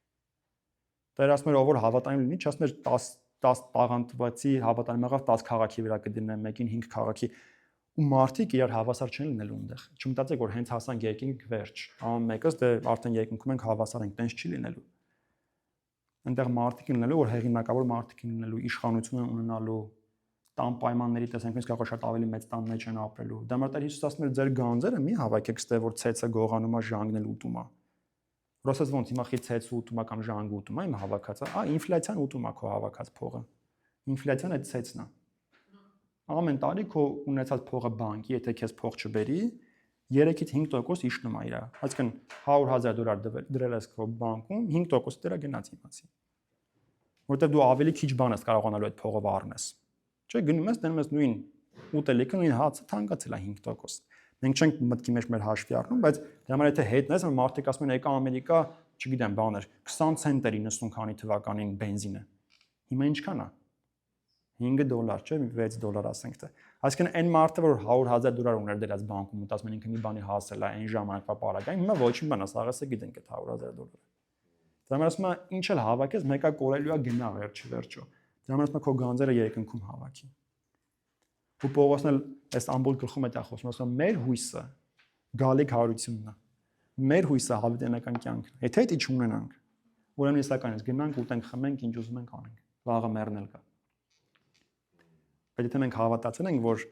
Տեր ասում էր ով որ հավատային լինի, չասում էր 10 տաղանդվածի հավատալի եղավ 10 քաղաքի վրա կդնեն, մեկին 5 քաղաքի ու մարդիկ իրար հավասար չեն լինելու այնտեղ։ Չմտածեք որ հենց հասանք երկինք վերջ, ամեն մեկս դե արդեն երկինքում ենք հավասար ենք, տենց չի լինելու։ Այնտեղ մարդիկ լինելու, որ հեղինակավոր մարդիկ լինելու, իշխանություն ունենալու, տան պայմանների տեսենք մենք կարող շատ ավելի մեծ տան մեջ են ապրելու։ Դա մտար Հիսուս ասում էր ձեր գանձերը մի հավաքեք ստե որ ցեցը գողանում է ժանգն էլ ուտում է։ Ռոսես ոնց հիմա խի ցեցը ուտում է կամ ժանգը ուտում է իմ հավաքածը, ինֆլյացիան ուտում է քո հավաքած փողը։ Ինֆլյացիան այդ ցեցն է։ Ամեն տարի քո ունեցած փողը բանկի, եթե քեզ փող չբերի, 3-ից 5% իջնում է իրա։ Այսինքն $100,000 դրել ես քո բանկում, 5% դրա գնաց իմացի։ Որտեղ դու ավելի քիչ բան ես կարողանալու այդ փողով առնես։ Չէ, գնում ես, դնում ես նույն ուտելիքը, նույն հացը թանկացել է 5%։ Մենք չենք մտքի մեջ մեր հաշվի առնում, բայց դրա համար եթե հետնես, մարդիկ ասում են եկա Ամերիկա, չգիտեմ, բաներ, 20 ցենտ էր 90 քանի թվականին բենզինը։ Հիմա ինչքան է? $5, չէ, $6 ասենք թե։ Այսինքն այն մարդը, որ $100,000 ուներ դրած բանկում, ու ասում են ինքը մի բանի հասել է, այն ժամանակվա պարագային, հիմա ոչինչ բան է, սաղեսը գիտենք այդ $100,000։ Դրա համար ասում եմ, ինչ էլ հավաքես, մեկը կորելու է գնա վերջը։ Դրա համար ասում եմ, քո գանձերը երկնքում հավաքի։ Ու Պողոսն էլ այս ամբողջ գլխում է դա խոսում, ասում է, մեր հույսը գալիք հարությունն է։ Մեր հույսը հավիտենական կյանքն է։ Եթե դա չունենանք, ուրեմն իսկականից գնանք ուտենք, խմենք, ինչ ուզում ենք անենք։ Վաղը մեռնել կա։ Բայց եթե մենք հավատացել ենք, որ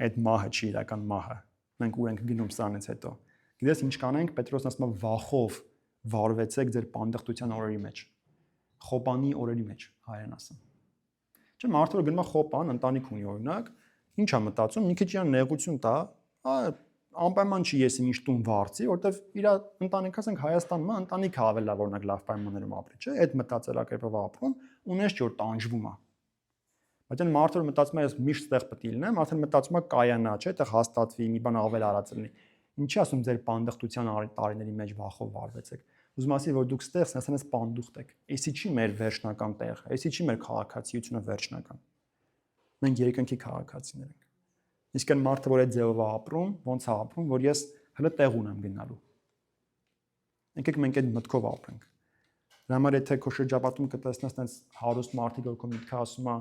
այդ մահը չի իրական մահը, մենք ուր ենք գնում սրանից հետո։ Գիտես ինչ կանենք, Պետրոսն ասում է վախով վարվեցեք ձեր պանդխտության օրերի մեջ։ Խոպանի օրերի մեջ, հայերեն ասեմ։ Չէ՞ մարդը որ գնում է խոպան, ընտանիք ունի օրինակ, ինչ է մտածում, մի քիչ իրան նեղություն տա, անպայման չի ես ինչ տուն վարձի, որտեվ իր ընտանիքը ասենք Հայաստանում է, ընտանիքը ավելի լավ օրինակ լավ պայմաններում ապրի, չէ՞, այդ մտածելակերպով ապրում, ունես չէ որ տանջվում է։ Բայց այն մարդը որ մտածում է ես միշտ ստեղ պետք է լինեմ, արդեն մտածում է կայանա, չէ՞, այդտեղ հաստատվի, մի բան ավել արած լինի։ Ինչի ասում ձեր պանդխտության տարիների մեջ վախով վարվեցեք։ Ուզում ասի որ դուք ստեղ ասես պանդուխտ եք։ Էսի չի մեր վերջնական տեղը, էսի չի մեր քաղաքացիությունը վերջնական։ Մենք երկնքի քաղաքացիներ ենք։ Իսկ այն մարդը որ այդ ձևով է ապրում, ոնց է ապրում, որ ես հələ տեղ ունեմ գնալու։ Եկեք մենք այդ մտքով ապրենք։ Դրա համար եթե քո շրջապատում կտեսնես այնպես հարուստ մարդիկ որ քո միտքը ասում է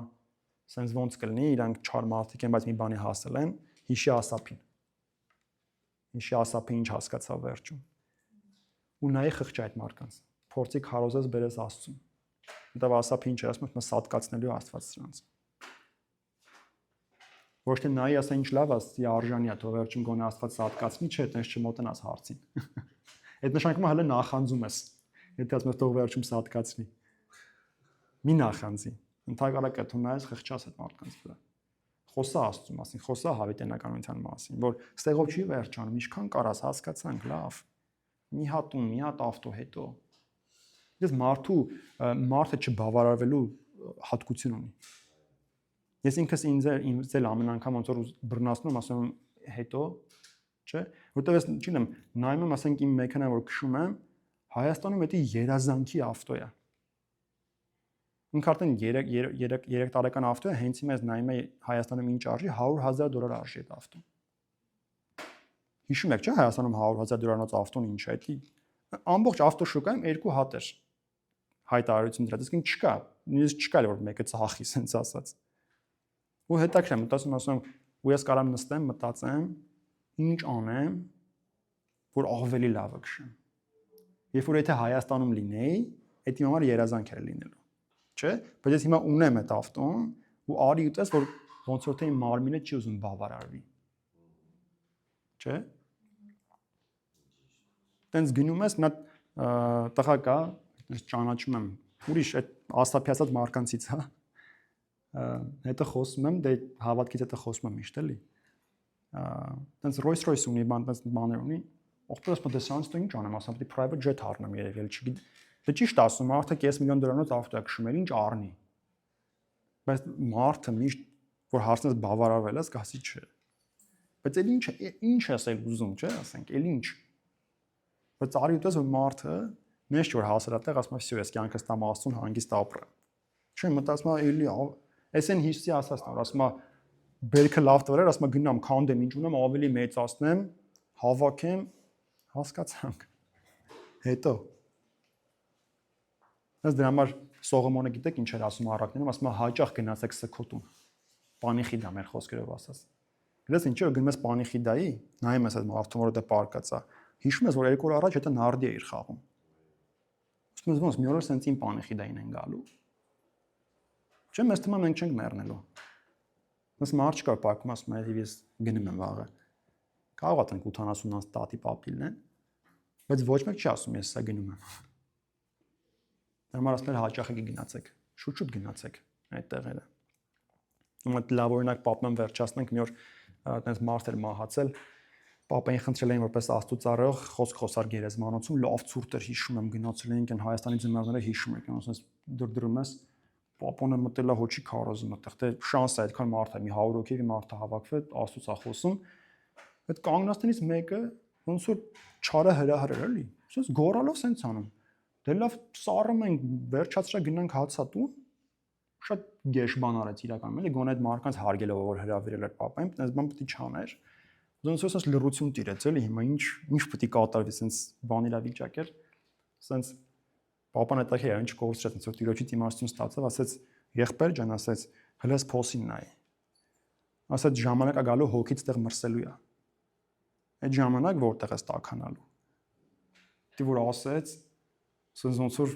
սենց ոնց կլինի, իրանք չար մարդիկ են, բայց մի բանի հասել են, հիշի ասապին։ Հիշի ասապը ինչ հասկացա վերջում։ Ու նայի խղճ այդ մարդկանց։ Փորձի քարոզես բերես Աստծուն։ Որտեվ ասապը ինչ է ասում, մա սատկացնելու Աստված սրանց։ Ոչ թե նայի ասա ինչ լավ ասի արժանի է, թող վերջում գոնե Աստված սատկացնի, չէ, այտենց չմոտնաս հարցին։ Այդ նշանակում հələ նախանձում ես։ Եթե ասում ես թող վերջում սատկացնի։ Մի նախանձի։ Ընդհանրապես դու նայես խղճաս այդ մարդկանց վրա։ Խոսա Աստծու մասին, խոսա հավիտենականության մասին, որ ստեղով չի վերջանում, ինչքան կարաս հասկացանք, լավ։ Մի հատ տուն, մի հատ ավտո հետո։ Ես մարդը չբավարարվելու հատկություն ունի։ Ես ինքս ինձ էլ ամեն անգամ ոնց որ բռնացնում ասում եմ հետո, չէ՞, որտեղ ես չունեմ, նայում եմ, ասենք իմ մեքենան որ քշում եմ, Հայաստանում դա երազանքի ավտո է։ Ինքը արդեն 3 տարեկան ավտո է, հենց հիմա ես նայում եմ Հայաստանում ինչ արժի, $100,000 արժի այդ ավտոն։ Հիշում եք, չէ՞, Հայաստանում $100,000-անոց ավտոն ինչ է, դա ամբողջ ավտոշուկայում 2 հատ էր հայտարարություն դրած, իսկ չկա, նույնիսկ չկա որ մեկը ծախի, սենց ասած։ Ու հետաքրքիր է, մտածում ասում, ու ես կարամ նստեմ, մտածեմ, ինչ անեմ, որ ավելի լավը քշեմ։ Երբ որ եթե Հայաստանում լինեի, այդ իմ համար երազանք էր լինելու, չէ՞։ Բայց ես հիմա ունեմ այդ ավտոն ու արի ուտես, որ ոնց որ թե իմ մարմինը չի ուզում բավարարվի։ Չէ՞։ Տենց գնում ես, նա տղա կա, ես ճանաչում եմ, ուրիշ այդ աստափյացած մարկանցից, հա։ Հետո խոսում եմ, դե հավատքից հետո խոսում եմ միշտ էլի։ Տենց Rolls-Royce ունի, տենց բաներ ունի, ողբերս մտա դեսանց դու ինչ անեմ, ասեմ, պիտի private jet առնեմ երևի, էլ չգիտեմ։ Դե ճիշտ ասում, մարդը $500,000 ավտո է քշում, ինչ առնի։ Բայց մարդը միշտ որ հարցնես բավարարվել ես, գասի չէ։ Բայց էլ ինչ ես էլ ուզում, չէ՞, ասենք, էլ ինչ։ Բայց արի ուտես որ մարդը մեծ որ հասարատեղ ասում է, «Всё, ես կյանքս տամ Աստծուն հանգիստ ապրեմ»։ Չէ, մտածում եմ, էլի, այսեն հիշի ասածն որ ասում է, բերքը լավ տվեր, ասում է գնամ քանդեմ, ինչ ունեմ, ավելի մեծացնեմ, հավաքեմ, հասկացանք։ Հետո Ես դրա համար Սողոմոնը գիտեք ինչ էր ասում առակներում, ասում է հաճախ գնացեք սքոտուն։ Պանիխիդա մեր խոսքերով ասած։ Գիտես ինչի որ գնում ես Պանիխիդայի, նայում ես այդ մարդուն, որը դե պարկած է։ Հիշում ես որ 2 օր առաջ հետո նարդի էր խաղում։ Ասում ես ոնց մի օր սենց իմ Պանիխիդային են գալու։ Չէ, մեզ թվում է մենք չենք մեռնելու։ Ես մարդ չկար պարկում, ասում է ես գնում եմ վաղը։ Կարող է տենք 80-անց տատի պապիլն են, բայց ոչ մեկ չի ասում ես սա գնում եմ։ Դրա համար ասել հաճախ եք գնացեք, շուտ գնացեք այդ տեղերը։ Ում այդ լավ օրինակ պապան վերջացնենք մի օր այտենց մարդ էր մահացել, պապային խնդրել էին որպես աստուծարող խոսք խոսար գերեզմանոցում, լավ ցուրտ էր հիշում եմ գնացել էինք այն Հայաստանի ձմեռները հիշում եք, ասես դրդրում ես, պապոնը մտելա հոչի քարոզում այդտեղ, դե շանս է այդքան մարդ է, մի 100 հոգի մարդ է հավաքվել, աստուծա խոսում։ Այդ կանգնածներից մեկը ոնց որ չարը հրահրել էլի, ասես գորալով սենց անում։ Դե լավ սառում ենք, վերջացրա գնանք հացատուն, շատ գեշ բան արեց իրականում, էլի գոնե այդ մարկանց հարգելով որ հրավիրել էր պապային, այդպես բան պետք է չաներ։ Ոնց որ ասես լռություն տիրեց, էլի հիմա ինչ պետք է կատարվի, սենց բան իրավիճակ էր, սենց պապան այդտեղ էր, ինչ կորցրեց, ոնց որ տիրոջից իմաստություն ստացավ, ասեց եղբայր ջան, ասեց հլես փոսին նայ։ Ասեց ժամանակա գալու հոգից տեղ մրսելու է։ Այդ ժամանակ որտեղ է տականալու։ Դի որ ասեց Սենց ոնց որ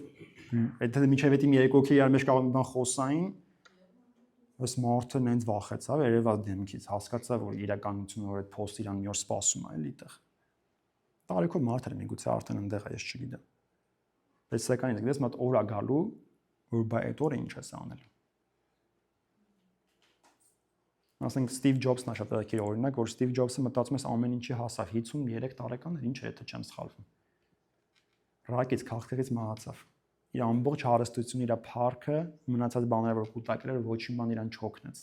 այդ միջև էտի մի երկու հոգի իրար մեջ կարող բան խոսային, ըստ մարդը նենց վախեցավ, երևաց դեմքից, հասկացավ որ իրականությունը որ այդ post իրան մի օր սպասում է էլի տեղ։ Տարիքով մարդ էր միգուցե արդեն այնտեղ է, ես չգիտեմ։ Բայց սակայն դες մոտ օր է գալու, որ բայ այդ օրը ինչ ես անել։ Ասենք Steve Jobs-ն է շատ ակիր օրինակ, որ Steve Jobs-ը մտածում ես ամեն ինչի հասավ 53 տարեկան էր, ինչ է եթե չեմ սխալվում։ Ռակից քաղաքից մահացավ։ Իր ամբողջ հարստությունը, իր փառքը, մնացած բաները որ կուտակել էր, ոչինչ բան իրան չօգնեց։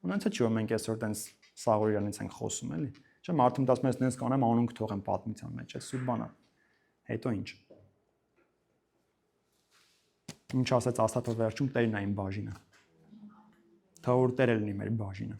Ունեցա չի որ մենք այսօր տենց սաղոր իրանից ենք խոսում էլի։ Չէ՞ մարդը մտածում է տենց կանեմ անուն կթողեմ պատմության մեջ, է սուտ բան է։ Հետո ինչ։ Ինչ ասեց Աստված վերջում Տերն է իմ բաժինը։ Թող որ Տերը լինի մեր բաժինը։